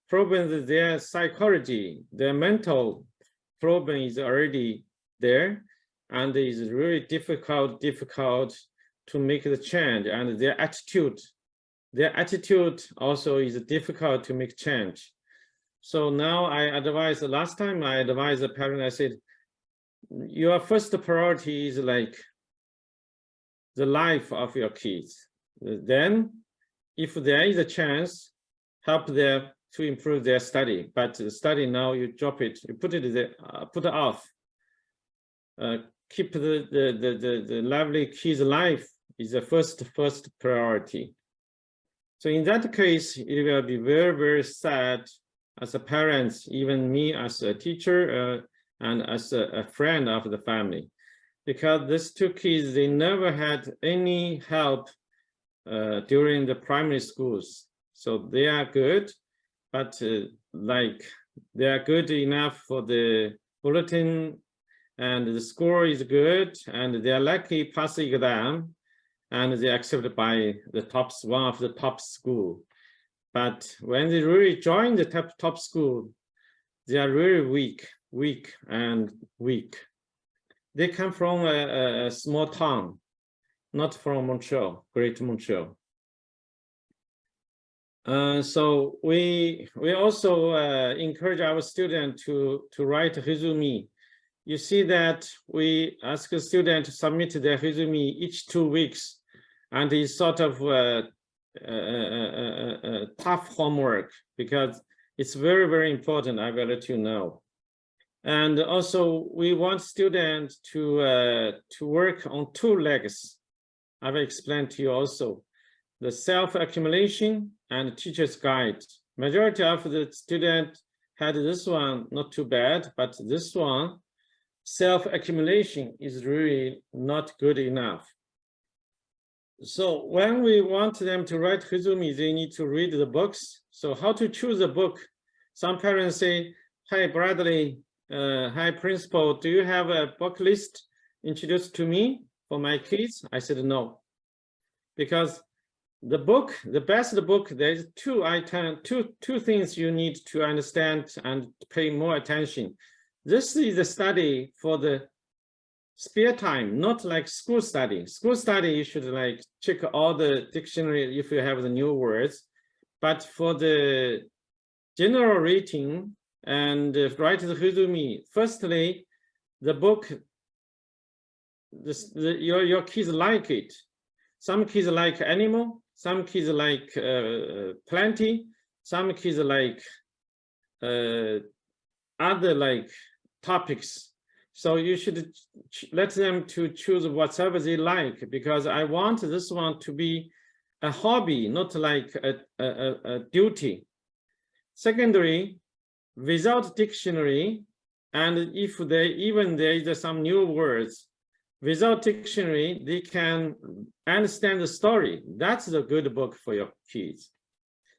Problem is their psychology, their mental problem is already there, and it is really difficult to make the change. And their attitude also is difficult to make change. So now last time I advised the parent, I said, your first priority is like the life of your kids. Then if there is a chance, help them to improve their study. But the study now you drop it, you put it off. Keep the lively kid's life is the first priority. So in that case, it will be very, very sad as a parent, even me as a teacher and as a friend of the family, because these 2 kids, they never had any help during the primary schools. So they are good, but they are good enough for the bulletin, and the score is good, and they are lucky pass the exam, and they are accepted by one of the top school. But when they really join the top school, they are really weak. They come from a small town, not from Montreal, Great Montreal. So we also encourage our students to write a resume. You see that we ask a student to submit their resume each 2 weeks, and it's sort of tough homework because it's very, very important. I will let you know. And also we want students to work on 2 legs. I will explain to you also the self-accumulation and teacher's guide. Majority of the students had this one, not too bad, but this one, self-accumulation, is really not good enough. So when we want them to write resume, they need to read the books. So how to choose a book? Some parents say, "Hi, Bradley, hi, principal, do you have a book list introduced to me for my kids?" I said, no, because the best book, there's 2 things you need to understand and pay more attention. This is the study for the spare time, not like school study. School study, you should like check all the dictionary if you have the new words. But for the general rating and write the resume. Firstly, the book, your kids like it. Some kids like animal, some kids like plenty, some kids like other like topics. So you should let them to choose whatever they like, because I want this one to be a hobby, not like a duty. Secondary, without dictionary, and if they even there is some new words, without dictionary, they can understand the story. That's a good book for your kids.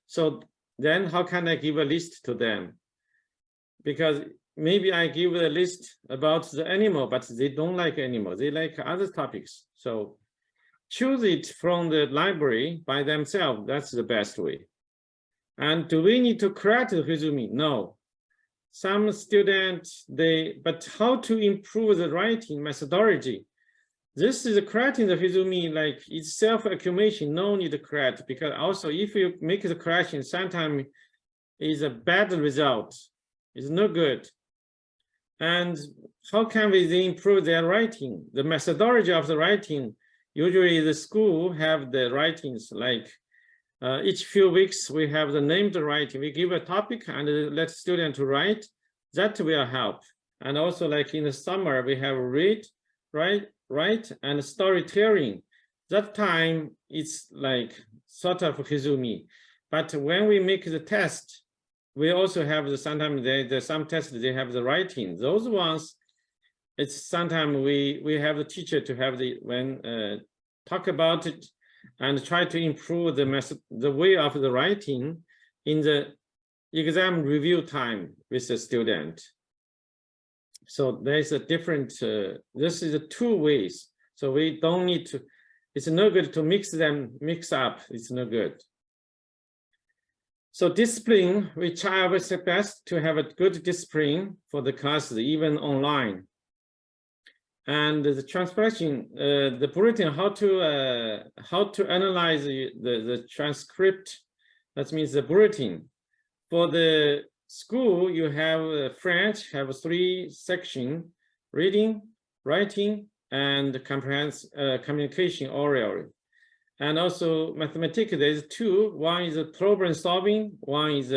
So then how can I give a list to them? Because maybe I give a list about the animal, but they don't like animal. They like other topics. So choose it from the library by themselves. That's the best way. And do we need to create a resume? No. Some students, but how to improve the writing methodology? This is creating the resume, like it's self-accumulation, no need to create, because also if you make the correction, sometimes it's a bad result. It's no good. And how can we improve their writing? The methodology of the writing, usually the school have the writings like each few weeks we have the named writing. We give a topic and let students write. That will help. And also like in the summer, we have read, write, and storytelling. That time it's like sort of resume. But when we make the test, we also have sometimes some tests they have the writing. Those ones, it's sometimes we have the teacher to have talk about it and try to improve the way of the writing in the exam review time with the student. So there's a different, this is two ways. So we don't need to, it's no good to mix up, it's no good. So discipline, we try our best to have a good discipline for the classes, even online. And the transcription, the bulletin, how to analyze the transcript, that means the bulletin. For the school, you have French, have 3 sections: reading, writing, and communication orally. And also mathematics, there's 2. One is problem solving, one is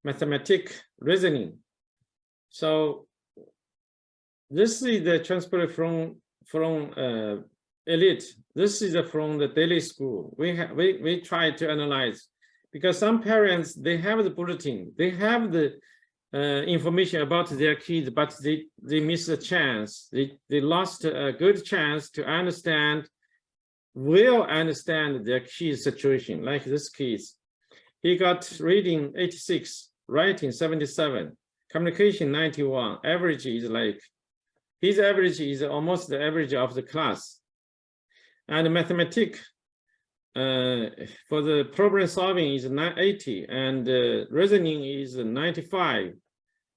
mathematics reasoning. So this is the transfer from elite. This is from the daily school. We try to analyze, because some parents, they have the bulletin, they have the information about their kids, but they miss a chance. They lost a good chance to understand, will understand their kid's situation. Like this kid, he got reading 86, writing 77, communication 91. Average is like, his average is almost the average of the class. And mathematics, for the problem solving is 80, and reasoning is 95.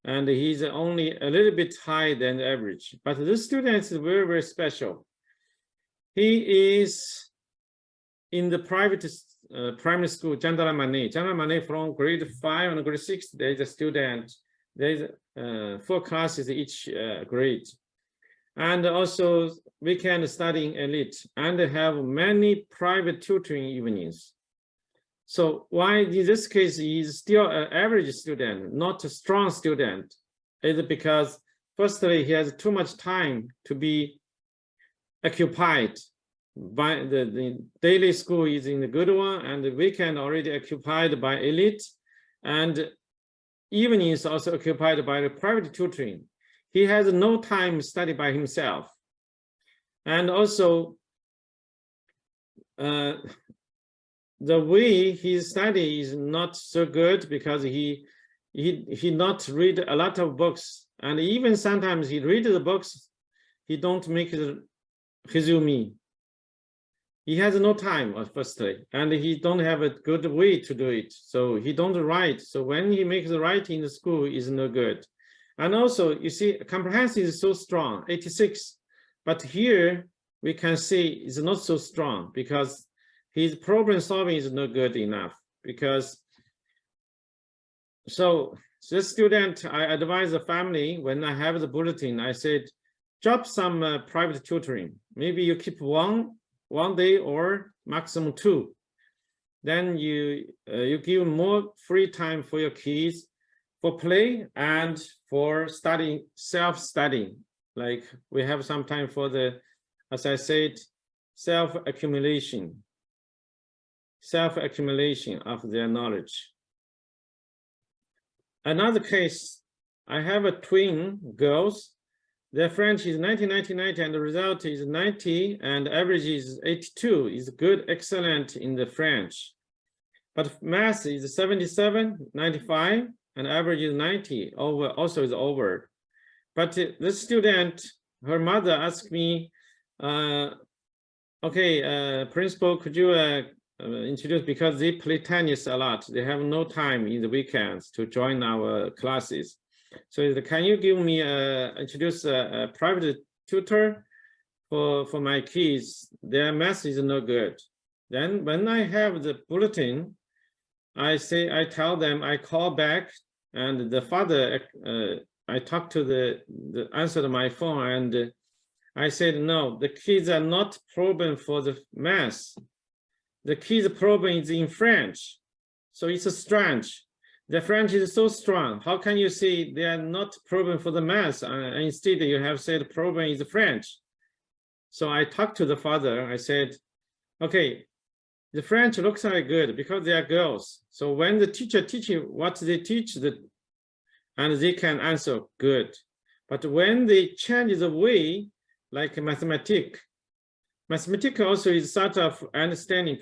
And he's only a little bit higher than the average. But this student is very, very special. He is in the private primary school, Chandra Mane from grade 5 and grade 6, there's a student, there's 4 classes each grade. And also we can study in elite and have many private tutoring evenings. So why in this case is still an average student, not a strong student, is because firstly, he has too much time to be occupied by the daily school is in the good one, and the weekend already occupied by elite, and evening is also occupied by the private tutoring. He has no time to study by himself. And also the way he studies is not so good, because he not read a lot of books, and even sometimes he read the books, he don't make the resume. He has no time, firstly, and he don't have a good way to do it. So he don't write. So when he makes the writing in the school is no good. And also, you see, comprehension is so strong, 86. But here we can see it's not so strong, because his problem solving is not good enough, because So this student, I advise the family when I have the bulletin, I said, drop some private tutoring. Maybe you keep one day or maximum 2. Then you give more free time for your kids for play and for studying, self-studying. Like we have some time for the, as I said, self-accumulation of their knowledge. Another case, I have a twin girls. Their French is 90, 90, 90, and the result is 90, and average is 82. Is good, excellent in the French. But math is 77, 95, and average is 90. Over also is over. But this student, her mother asked me, okay, principal, could you introduce, because they play tennis a lot. They have no time in the weekends to join our classes. So can you give me introduce a private tutor for my kids? Their math is no good. Then when I have the bulletin, I tell them, I call back, and the father, I talk to the answer my phone, and I said, no, the kids are not problem for the math. The kids' problem is in French. So it's strange. The French is so strong. How can you say they are not problem for the math? Instead, you have said problem is French. So I talked to the father. I said, okay, the French looks like good because they are girls. So when the teacher teaches what they teach, and they can answer good. But when they change the way, like mathematics also is sort of understanding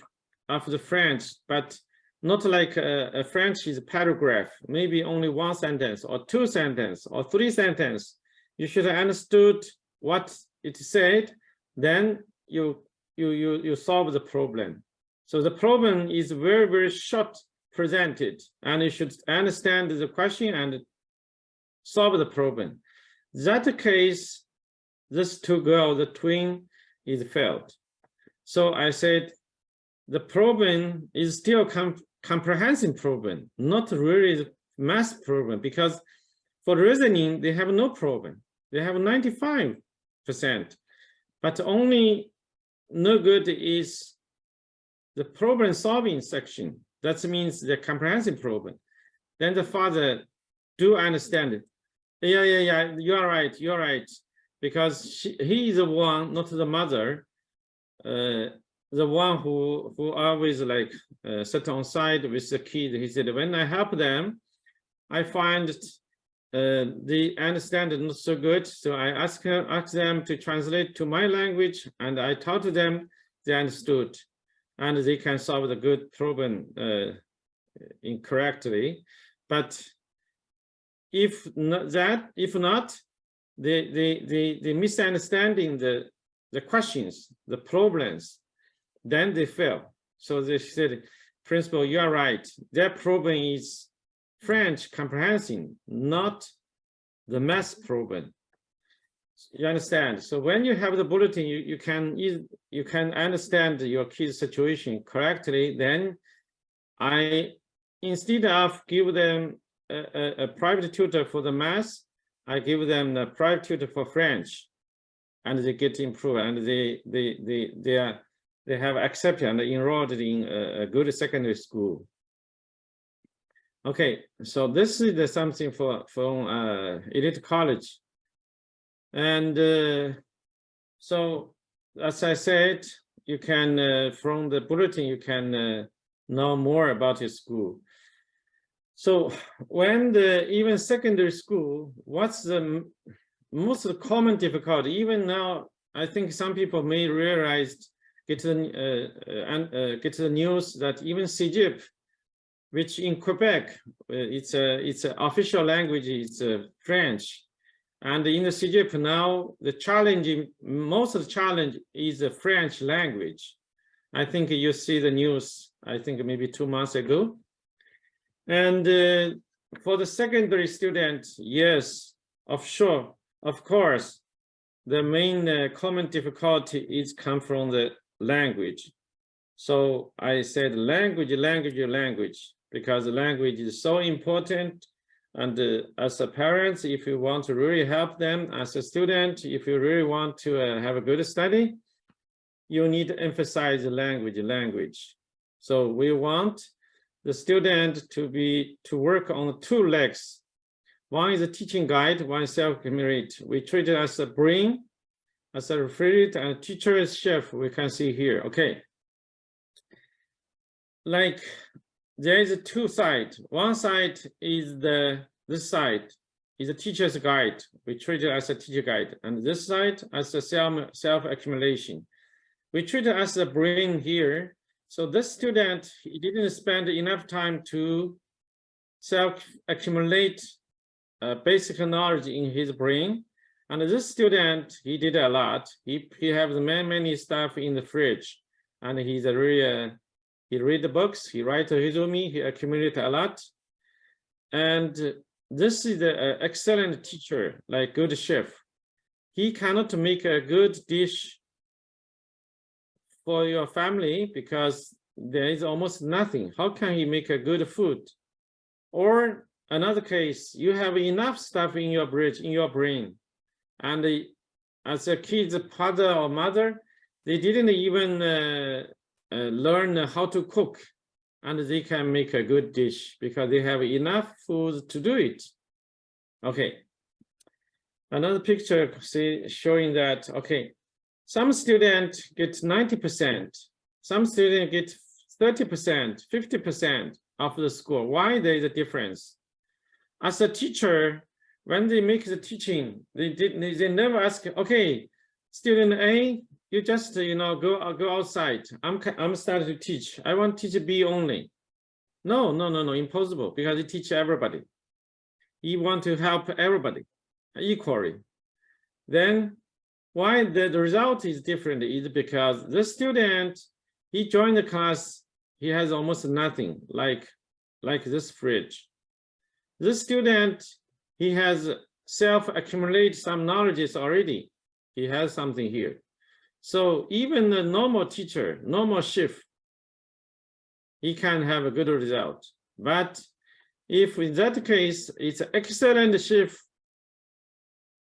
of the French, but not like a French is a paragraph, maybe only 1 sentence or 2 sentences or 3 sentences. You should have understood what it said, then you solve the problem. So the problem is very, very short presented, and you should understand the question and solve the problem. That case, this 2 girls, the twin, is failed. So I said, the problem is still comprehensive problem, not really math problem, because for reasoning, they have no problem. They have 95%, but only no good is the problem solving section. That means the comprehensive problem. Then the father do understand it. Yeah, you're right. Because he is the one, not the mother, the one who always like sit on side with the kid. He said, when I help them, I find they understand it not so good. So I ask them to translate to my language, and I taught them, they understood, and they can solve the good problem incorrectly. But if not, they misunderstanding the questions, the problems, then they fail. So they said, principal, you are right. Their problem is French comprehension, not the math problem. You understand? So when you have the bulletin, you can understand your kid's situation correctly. Then instead of give them a private tutor for the math, I give them a private tutor for French, and they get improved, and they have accepted and enrolled in a good secondary school. Okay, so this is something from elite college, and so as I said, you can from the bulletin you can know more about your school. So when even secondary school, what's the most common difficulty? Even now, I think some people may realize, get the news that even CGIP, which in Quebec, it's an official language, it's French. And in the CGIP now, most of the challenge is the French language. I think you see the news, I think maybe 2 months ago. And for the secondary student, yes, of course, the main common difficulty is come from the language. So I said language. because the language is so important. And as a parent, if you want to really help them, as a student, if you really want to have a good study, you need to emphasize the language. So we want the student to work on 2 legs. One is a teaching guide, one is self-accumulate. We treat it as a brain, as a refrigerator, and a teacher as chef, we can see here, okay. Like there is 2 sides. One side is this side is a teacher's guide. We treat it as a teacher guide. And this side as a self-accumulation. We treat it as a brain here. So this student, he didn't spend enough time to self-accumulate basic knowledge in his brain. And this student, he did a lot. He has many stuff in the fridge. And he's a really, he read the books, he write a resume, he accumulate a lot. And this is an excellent teacher, like good chef. He cannot make a good dish for your family because there is almost nothing. How can he make a good food? Or another case, you have enough stuff in your brain, and as a kid's father or mother, they didn't even learn how to cook, and they can make a good dish because they have enough food to do it. Okay. Another picture showing that, okay, some students get 90%, some students get 30%, 50% of the score. Why there is a difference? As a teacher, when they make the teaching, they never ask, okay, student A, you just go outside. I'm starting to teach. I want teacher B only. No, impossible, because he teach everybody. He want to help everybody equally. Then why the result is different is because the student, he joined the class, he has almost nothing, like this fridge. This student, he has self-accumulated some knowledges already. He has something here. So even a normal teacher, normal chef, he can have a good result. But if in that case, it's an excellent chef,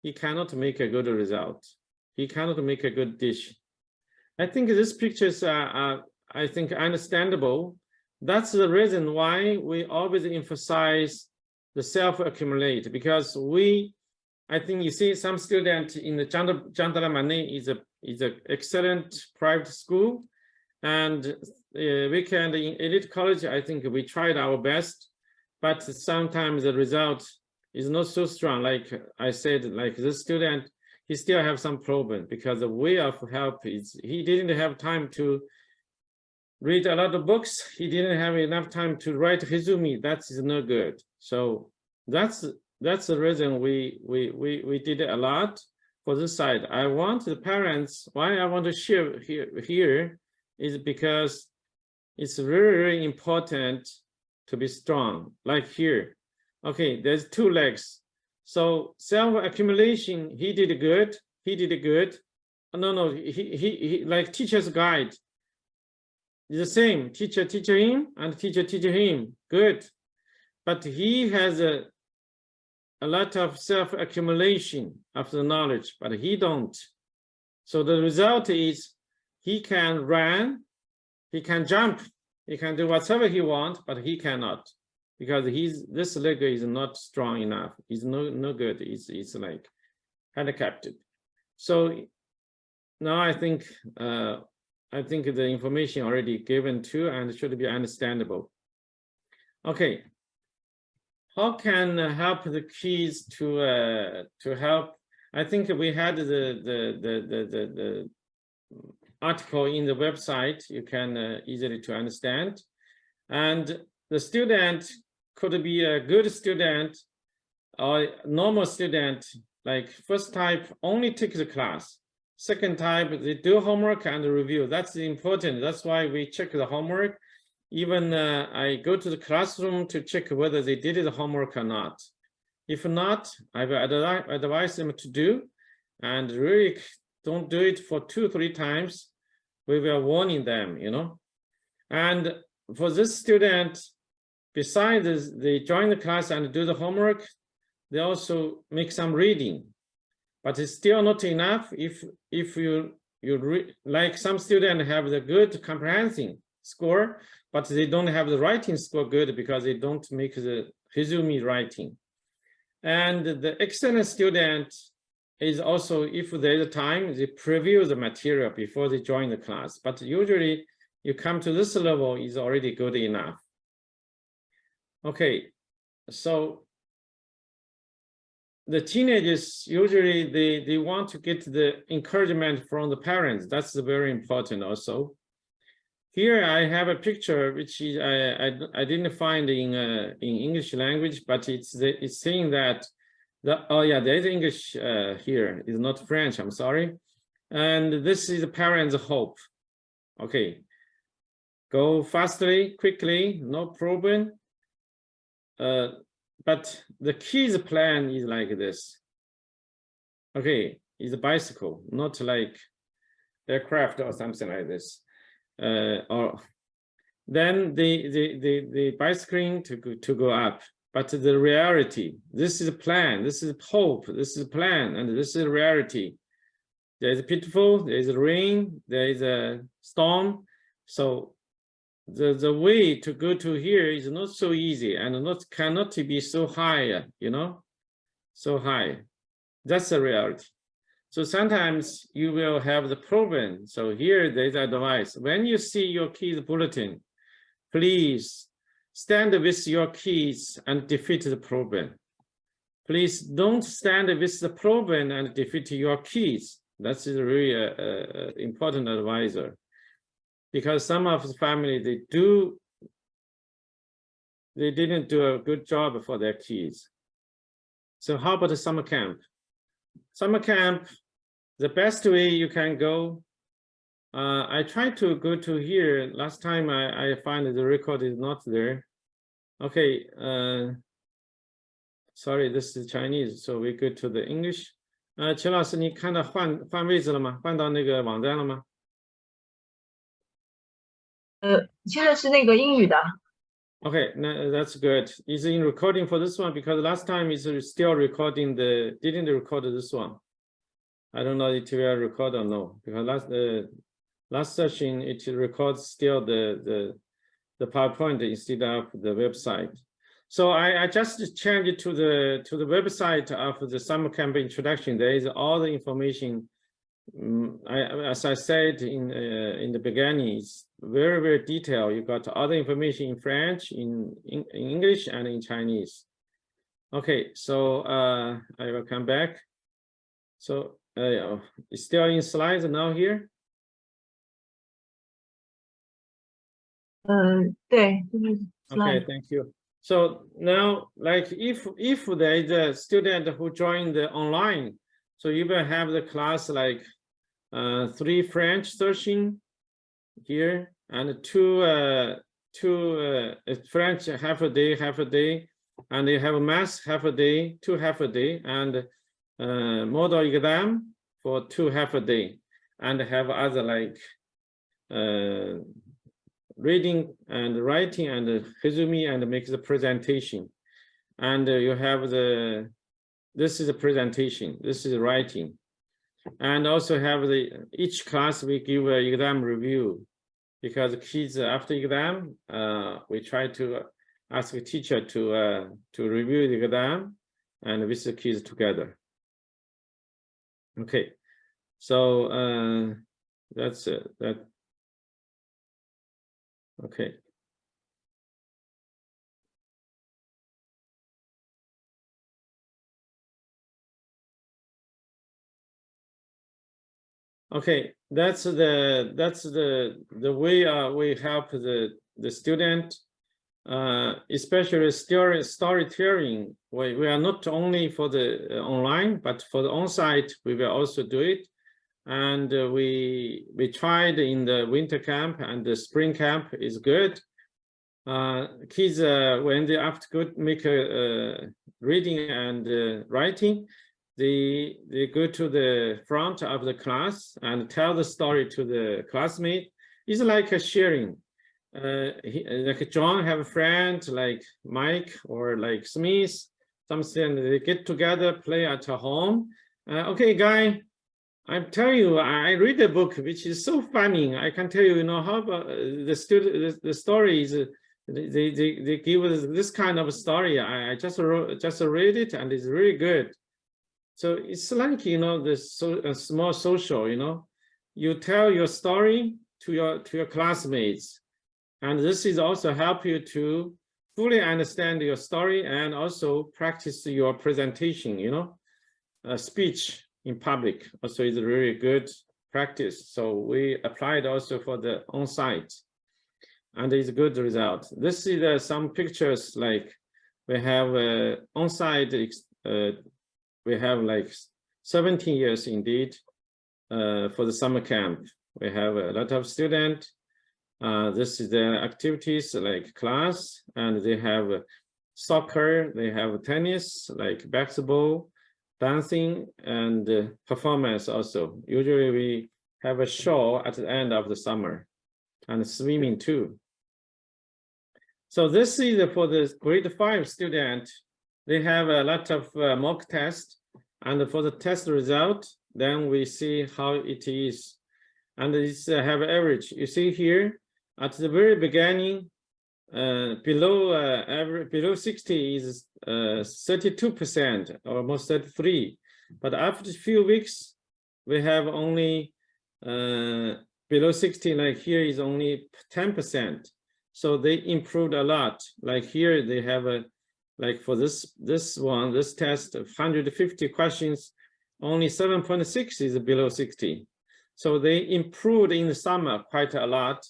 he cannot make a good result. He cannot make a good dish. I think these pictures are I think, understandable. That's the reason why we always emphasize the self-accumulate, because I think you see some student in the Gendarmerie is an excellent private school, and we can in elite college, I think we tried our best, but sometimes the result is not so strong. Like I said, like this student, he still have some problem because the way of help is he didn't have time to read a lot of books. He didn't have enough time to write resume. That is no good. So that's the reason we did a lot for this side. I want the parents, why I want to share here is because it's very, very important to be strong. Like here, okay, there's two legs. So self-accumulation, he did good. No, he like teacher's guide. It's the same, teacher him and teacher him, good. But he has a lot of self-accumulation of the knowledge, but he don't. So the result is he can run, he can jump, he can do whatever he wants, but he cannot, because this leg is not strong enough. It's no good. It's like handicapped. So now I think the information already given to and should be understandable. Okay, how can help the kids to help? I think we had the article in the website. You can easily to understand, and the student could be a good student or normal student. Like first type only take the class. Second type, they do homework and review. That's important. That's why we check the homework. Even I go to the classroom to check whether they did the homework or not. If not, I will advise them to do, and really don't do it for 2-3 times. We were warning them, And for this student, besides they join the class and do the homework, they also make some reading, but it's still not enough. If you like some students have the good comprehension score, but they don't have the writing score good because they don't make the resume writing. And the excellent student is also, if there's time, they preview the material before they join the class. But usually you come to this level is already good enough. Okay, so the teenagers, usually they want to get the encouragement from the parents. That's very important also. Here I have a picture which I didn't find in English language, but it's saying that oh yeah, there's English here. It's not French. I'm sorry. And this is the parents' hope. Okay, go fastly, quickly, no problem. But the kids' plan is like this. Okay, it's a bicycle, not like aircraft or something like this. Or then the bicycling to go up. But the reality, this is a plan, this is hope, this is a plan, and this is reality. There is a pitfall, there is a rain, there is a storm. So the way to go to here is not so easy and cannot be so high, you know, so high. That's the reality. So sometimes you will have the problem. So here there's advice. When you see your kids' bulletin, please stand with your kids and defeat the problem. Please don't stand with the problem and defeat your kids. That's really important advisor. Because some of the family, they didn't do a good job for their kids. So how about the summer camp? Summer camp, the best way you can go, I tried to go to here. Last time I find the record is not there. Okay, sorry, this is Chinese, so we go to the English. 秦老师，你看到换位置了吗？换到那个网站了吗？现在是那个英语的。 Okay, no, that's good. Is in recording for this one because last time is still recording didn't record this one. I don't know if it will record or no because last session it records still the PowerPoint instead of the website. So I just changed it to the website of the summer camp introduction. There is all the information. As I said in the beginning, it's very, very detailed. You got all the information in French, in English, and in Chinese. Okay, so I will come back. So it's still in slides now here. 对，就是 Okay, slide。 thank you. So now, like if there is a student who joined the online, so you will have the class like 3 French searching here and two French half a day, and you have math half a day, 2 half a day, and model exam for 2 half a day, and have other like reading and writing and resume and make the presentation. And you have this is a presentation, this is writing. And also have each class we give an exam review because kids after exam, we try to ask a teacher to review the exam and with the kids together. Okay, so that's it. Okay. Okay, that's the way we help the student, especially storytelling. We are not only for the online, but for the on-site, we will also do it. And we tried in the winter camp and the spring camp is good. Kids, when they have to go make a reading and writing, they go to the front of the class and tell the story to the classmate. It's like a sharing. like John have a friend like Mike or like Smith, something they get together, play at home. Okay, guy, I tell you, I read a book which is so funny. I can tell you, you know, how about the student, the story is, they give us this kind of story. I just read it and it's really good. So it's like, you know, a small social, you know, you tell your story to your classmates, and this is also help you to fully understand your story and also practice your presentation, you know, speech in public also is a really good practice. So we applied also for the on-site, and it's a good result. This is some pictures, like we have on-site, we have like 17 years indeed for the summer camp. We have a lot of students. This is the activities like class, and they have soccer, they have tennis, like basketball, dancing, and performance also. Usually we have a show at the end of the summer, and swimming too. So this is for the grade 5 student. They have a lot of mock tests, and for the test result, then we see how it is. And it's have average. You see here at the very beginning, below 60 is 32%, almost 33. But after a few weeks, we have only below 60, like here is only 10%. So they improved a lot. Like here they have a, like for this test of 150 questions, only 7.6 is below 60. So they improved in the summer quite a lot.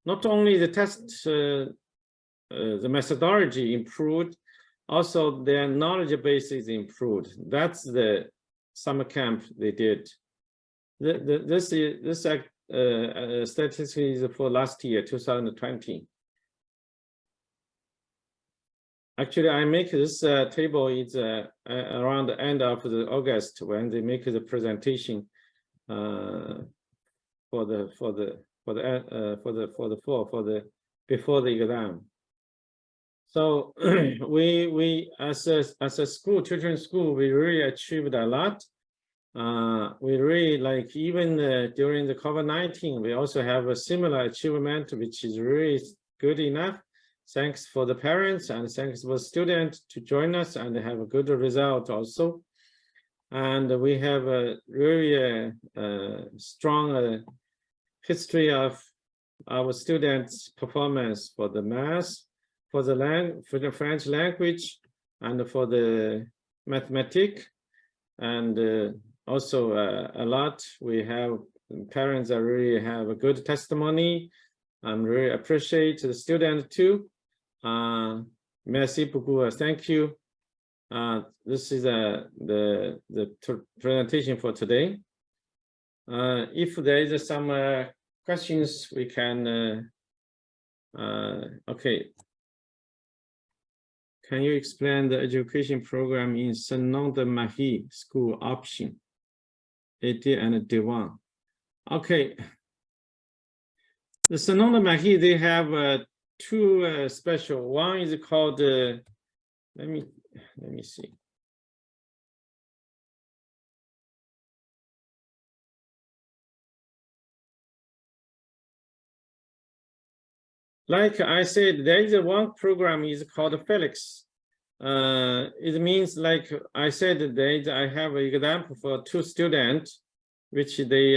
Not only the test, the methodology improved, also their knowledge base is improved. That's the summer camp they did. This statistic is for last year, 2020. Actually, I make this table is around the end of the August when they make the presentation before the exam. So we as a school, children's school, we really achieved a lot. We really like, even during the COVID-19, we also have a similar achievement, which is really good enough. Thanks for the parents and thanks for students to join us and have a good result also. And we have a really strong history of our students' performance for the math, for the French language, and for the mathematics, and also a lot. We have parents that really have a good testimony. I'm really appreciate the student too. Merci beaucoup. Thank you. This is the presentation for today. If there is some questions, we can. Okay. Can you explain the education program in Saint-Nom-de-Marie school option, AD and D1? Okay. The Saint-Nom-de-Marie, they have two special. One is called let me see. Like I said, there is one program is called Felix. It means, like I said, I have an example for two students, which they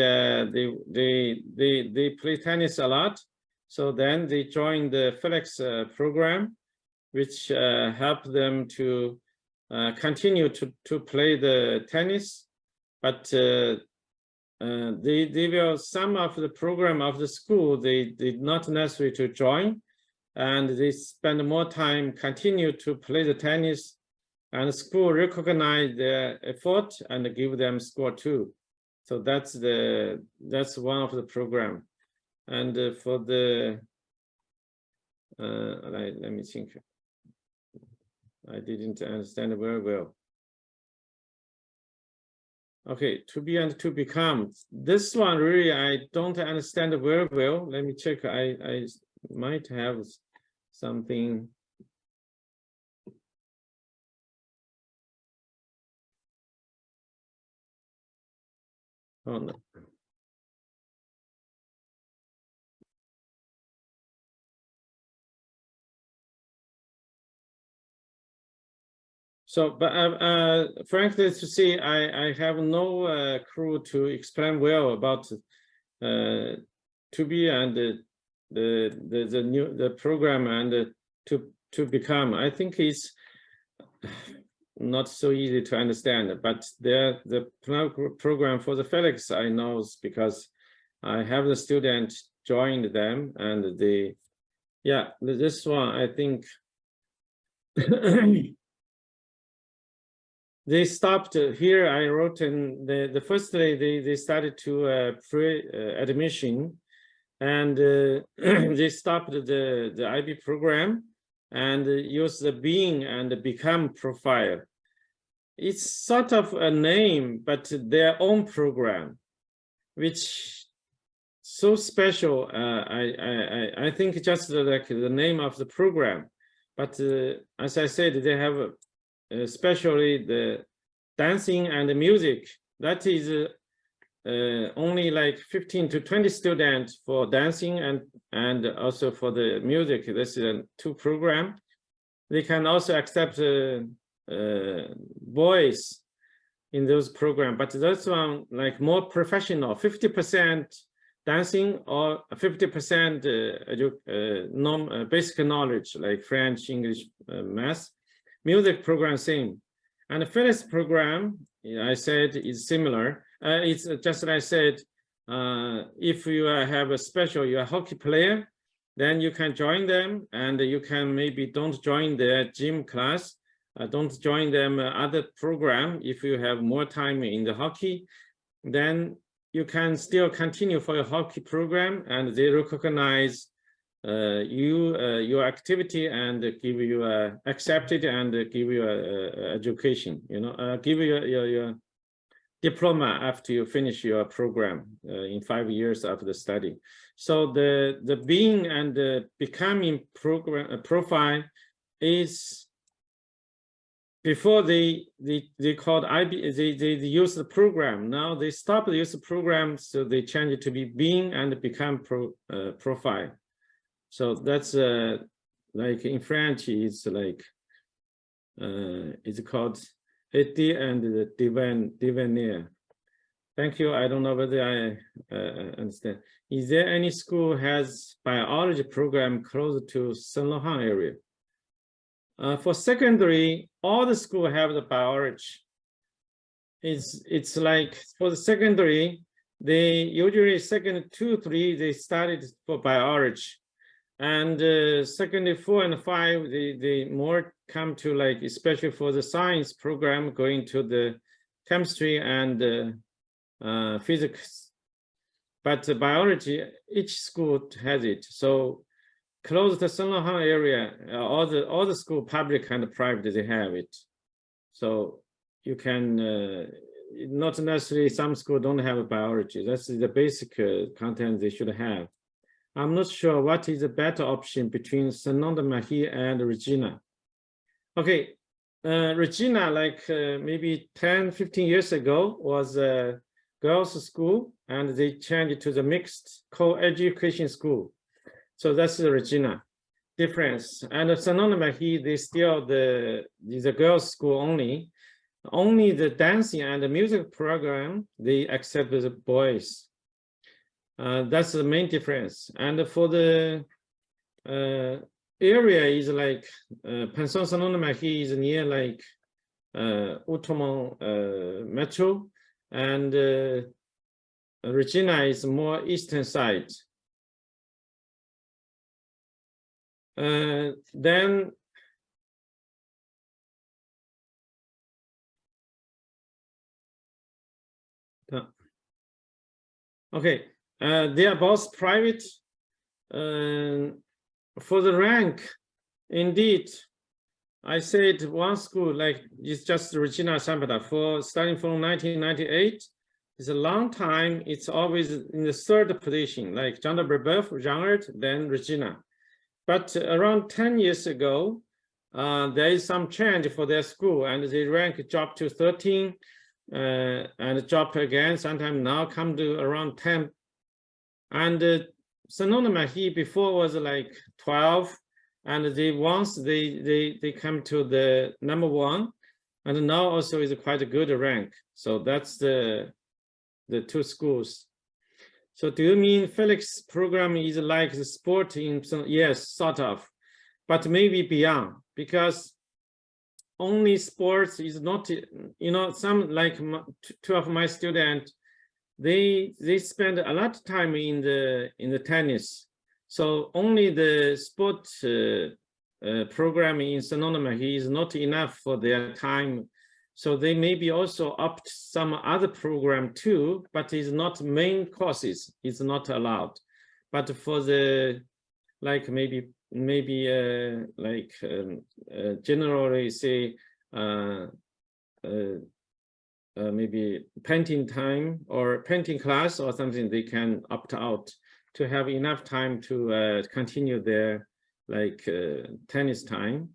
play tennis a lot. So then they join the Felix program, which help them to continue to play the tennis, but they will, some of the program of the school they did not necessary to join, and they spend more time continue to play the tennis, and school recognize their effort and give them score too. So that's one of the program. And for the let me think. I didn't understand very well. Okay, to be and to become. This one really I don't understand very well. Let me check. I might have something. Oh no. So, but frankly to see, I have no clue to explain well about to be and the program and to become. I think it's not so easy to understand, but the program for the Felix I know because I have the student joined them, and this one I think they stopped here. I wrote in the first day they started to pre-admission, and they stopped the IB program and use the being and become profile. It's sort of a name, but their own program, which so special. I think just like the name of the program, but as I said, they have especially the dancing and the music. That is only like 15 to 20 students for dancing and also for the music. This is a 2 program. They can also accept boys in those programs, but that's one like more professional, 50% dancing or 50% basic knowledge like French, English, math. Music program same, and the Felix program I said is similar. It's just like I said, if you have a special, you're a hockey player, then you can join them, and you can maybe don't join their gym class, don't join them other program. If you have more time in the hockey, then you can still continue for your hockey program, and they recognize your activity and give you accepted and give you education, give you your diploma after you finish your program in 5 years of the study. So the being and the becoming program profile is before they called IB, they use the program. Now they stop the use the program, so they change it to be being and become profile. So that's like in French, it's like it's called été and the devenir. Thank you. I don't know whether I understand. Is there any school has biology program close to Saint Laurent area? For secondary, all the school have the biology. It's like for the secondary, they usually second 2, 3 they started for biology. And secondary 4 and 5, they more come to like, especially for the science program, going to the chemistry and physics. But the biology, each school has it. So close to Saint Laurent area, all the school, public and private, they have it. So you can, not necessarily some school don't have a biology. That's the basic content they should have. I'm not sure what is a better option between Saint-Nom-de-Marie and Regina. Okay, Regina, like maybe 10, 15 years ago, was a girls' school, and they changed it to the mixed co-education school. So that's the Regina difference. And Saint-Nom-de-Marie, they still is a girls' school only. Only the dancing and the music program, they accept the boys. That's the main difference. And for the area is like Pension Saint-Nom-de-Marie is near like Outremont Metro, and Regina is more eastern side. Then okay. They are both private. For the rank, indeed, I said one school like it's just Regina Sambada for starting from 1998. It's a long time. It's always in the 3rd position, like Jean de Brebeuf, Jean-Ert, then Regina. but around 10 years ago, there is some change for their school, and the rank dropped to 13, and drop again. Sometimes now come to around 10. And Sonoma Mahi before was like 12, and once they come to the number 1, and now also is quite a good rank. So that's the 2 schools. So do you mean Felix program is like the sport in some? Yes, sort of, but maybe beyond, because only sports is not, you know, some like 2 of my students, they spend a lot of time in the tennis. So only the sport program in Sonoma Mahi is not enough for their time. So they maybe also opt some other program too, but it's not main courses. It's not allowed. But for the like maybe generally say maybe painting time or painting class or something, they can opt out to have enough time to continue their like tennis player.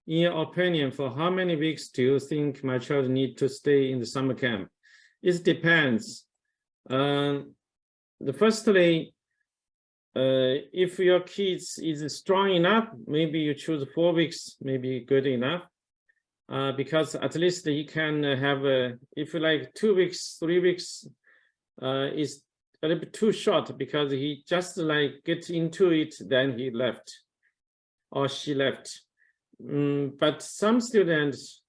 In your opinion, for how many weeks do you think my child need to stay in the summer camp? It depends. Firstly, if your kids is strong enough, maybe you choose 4 weeks, maybe good enough. Because at least you can have if you like 2 weeks, 3 weeks is a little bit too short, because he just like get into it, then he left or she left. But some students,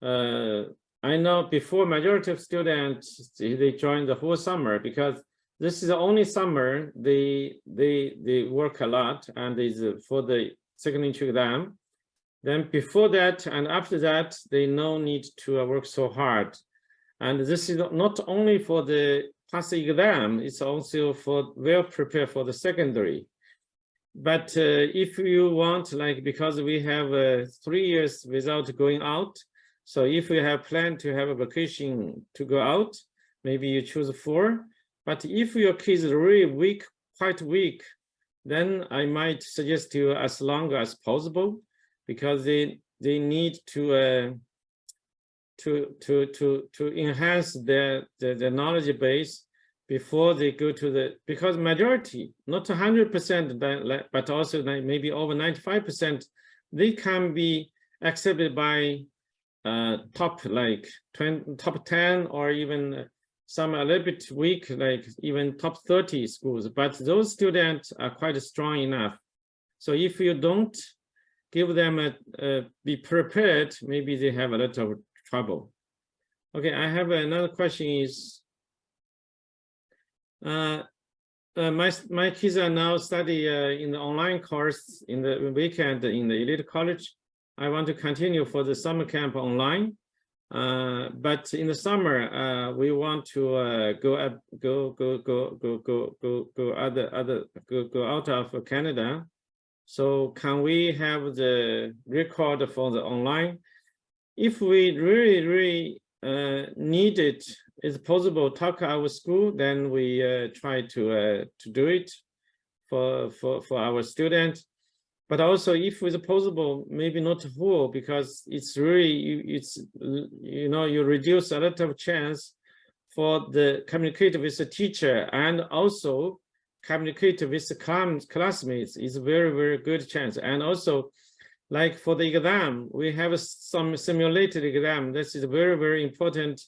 I know before majority of students, they join the whole summer, because this is the only summer they work a lot, and is for the second entry exam. Then before that and after that, they no need to work so hard. And this is not only for the pass exam, it's also for well prepared for the secondary. But if you want, like, because we have 3 years without going out, so if you have planned to have a vacation to go out, maybe you choose 4. But if your kids are really weak, quite weak, then I might suggest you as long as possible, because they need to enhance their knowledge base before they go to the, because majority, not 100%, but also maybe over 95%, they can be accepted by top like top 10, or even some a little bit weak, like even top 30 schools. But those students are quite strong enough. So if you don't give them be prepared, maybe they have a lot of trouble. Okay, I have another question is, my kids are now study in the online course in the weekend in the elite college. I want to continue for the summer camp online, but in the summer we want to go out of Canada. So can we have the record for the online? If we really need it, is possible, talk our school, then we try to do it for our students. But also, if it's possible, maybe not whole, because it's really, you know, you reduce a lot of chance for the communicate with the teacher, and also communicate with the classmates is a very good chance. And also, like for the exam, we have some simulated exam. This is very important,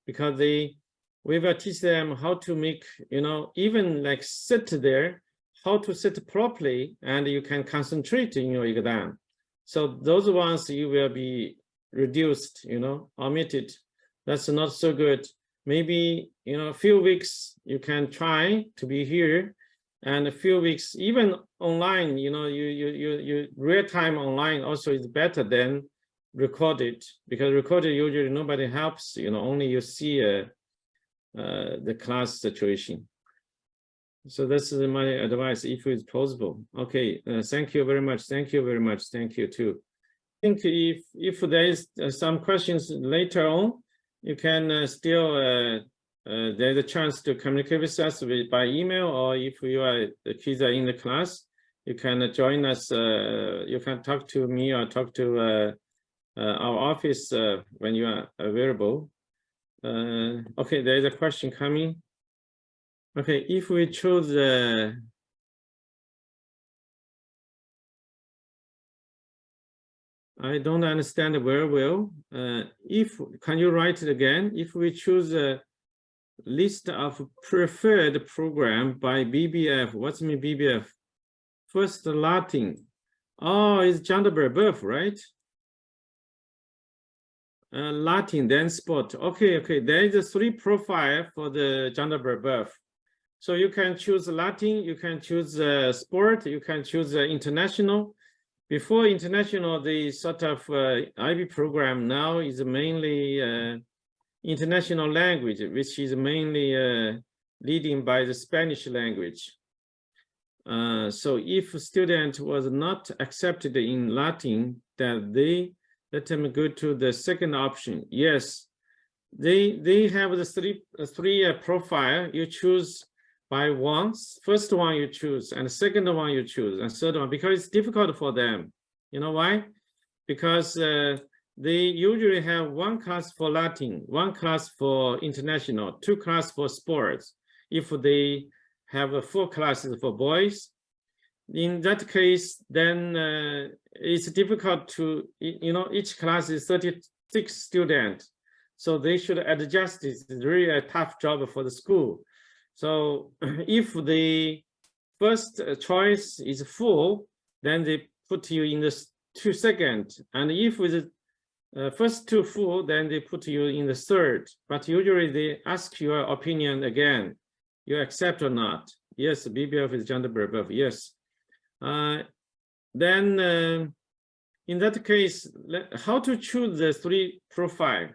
because we will teach them how to make, you know, even like sit there, how to sit properly, and you can concentrate in your exam. So those ones you will be reduced, you know, omitted. That's not so good. Maybe, you know, a few weeks you can try to be here, and a few weeks even online, you know, you real time online also is better than recorded, because recorded usually nobody helps, you know, only you see the class situation. So this is my advice, if it's possible. Okay, thank you very much. Thank you very much. Thank you too. I think if there is some questions later on, you can still there's a chance to communicate with us by email, or if the kids are in the class, you can join us. You can talk to me or talk to our office when you are available. Okay, there is a question coming. Okay, if we choose I don't understand very well. Can you write it again? If we choose a list of preferred program by BBF, what's mean BBF? First Latin. Oh, it's gender by birth, right? Latin, then sport. Okay, there is a 3 profile for the gender by birth. So you can choose Latin, you can choose sport, you can choose international. Before international, the sort of IB program now is mainly international language, which is mainly leading by the Spanish language. So if a student was not accepted in Latin, then they let them go to the second option. Yes, they have the three profile. You choose by one. First one you choose, and second one you choose, and third one, because it's difficult for them. You know why? Because they usually have 1 class for Latin, 1 class for international, 2 classes for sports. If they have 4 classes for boys, in that case, then it's difficult to, each class is 36 students. So they should adjust. It's really a tough job for the school. So if the first choice is full, then they put you in the second. And if the first 2 full, then they put you in the third. But usually they ask your opinion again. You accept or not? Yes, BBF is gender by birth. Yes. Then in that case, how to choose the 3 profile?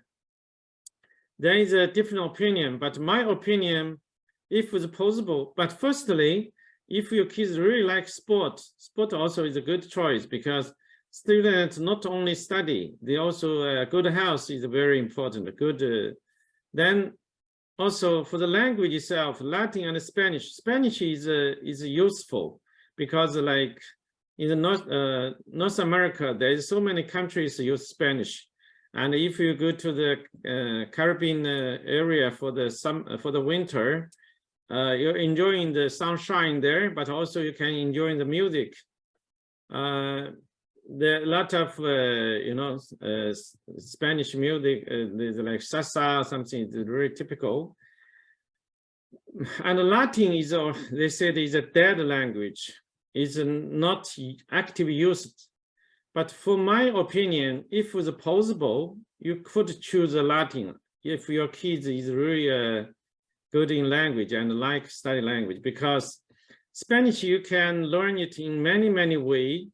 There is a different opinion, but my opinion, if it's possible, but firstly, if your kids really like sport also is a good choice, because students not only study, they also good health is very important. Then also for the language itself, Latin and Spanish. Spanish is useful because like in the North America, there is so many countries use Spanish. And if you go to the Caribbean area for the winter, you're enjoying the sunshine there, but also you can enjoy the music. There are a lot of Spanish music. There's like salsa, something is very typical. And Latin is, they said, is a dead language. It's not active used. But for my opinion, if it was possible, you could choose a Latin if your kids is really good in language and like study language, because Spanish you can learn it in many ways.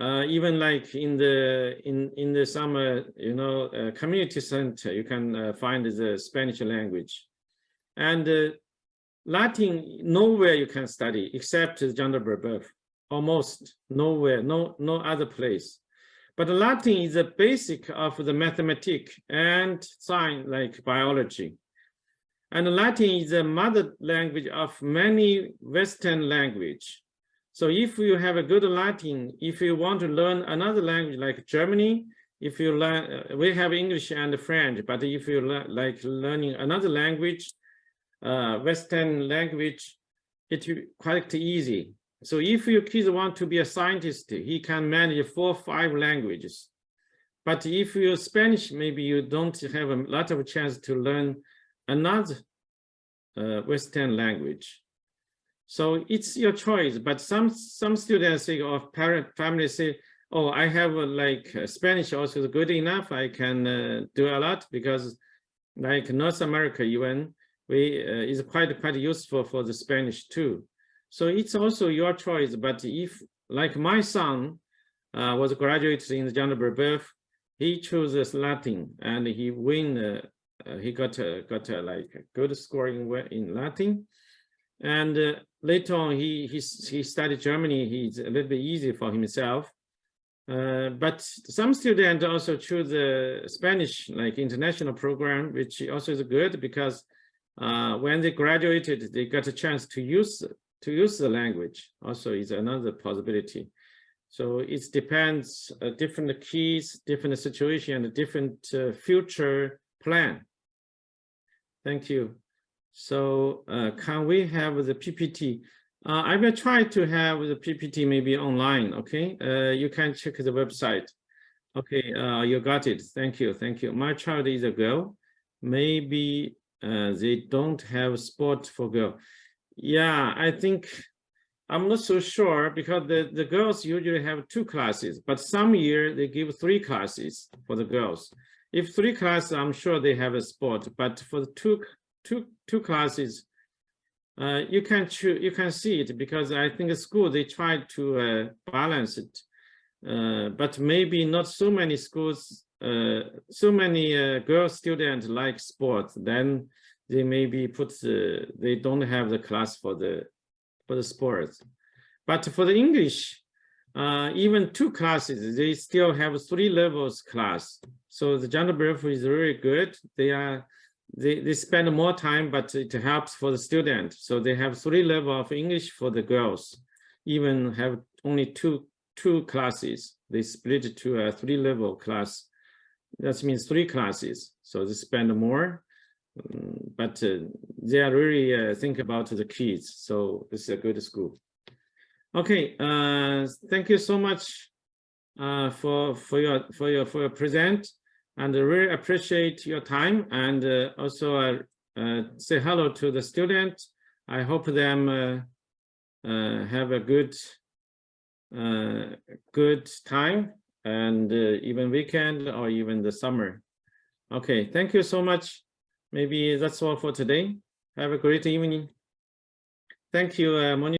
Even like in the summer, community center, you can find the Spanish language, and Latin nowhere you can study except gender by birth. Almost nowhere, no other place. But Latin is a basic of the mathematics and science, like biology. And Latin is a mother language of many Western language. So if you have a good Latin, if you want to learn another language like Germany, if you learn, we have English and French, but if you like learning another language, Western language, it's quite easy. So if your kids want to be a scientist, he can manage 4 or 5 languages. But if you're Spanish, maybe you don't have a lot of chance to learn another Western language. So it's your choice. But some students say, or families say, oh, I have like Spanish also is good enough. I can do a lot, because like North America, even is quite useful for the Spanish too. So it's also your choice. But if, like my son was graduated in the gender by birth, he chooses Latin and he win. He got like a good score in Latin, and later on he studied Germany. He's a little bit easy for himself. But some students also choose Spanish, like international program, which also is good, because when they graduated, they got a chance to use to use the language also is another possibility. So it depends different keys, different situation, and different future plan. Thank you. So can we have the PPT? I will try to have the PPT maybe online. Okay, you can check the website. Okay, you got it. Thank you. Thank you. My child is a girl. Maybe they don't have sport for girl. Yeah, I think I'm not so sure because the girls usually have 2 classes, but some year they give 3 classes for the girls. If 3 classes, I'm sure they have a sport, but for the two classes, you can choose, you can see it because I think at school they try to balance it, but maybe not so many schools, so many girl students like sports. Then they maybe they don't have the class for the sports, but for the English, even 2 classes, they still have 3 levels class. So the gender breath is really good. They spend more time, but it helps for the student. So they have 3 levels of English for the girls, even have only two classes. They split it to a 3-level class. That means 3 classes. So they spend more, but they are really think about the kids. So this is a good school. Okay, thank you so much for your present, and I really appreciate your time, and also say hello to the student. I hope them have a good time, and even weekend or even the summer. Okay, thank you so much. Maybe that's all for today. Have a great evening. Thank you, Monique.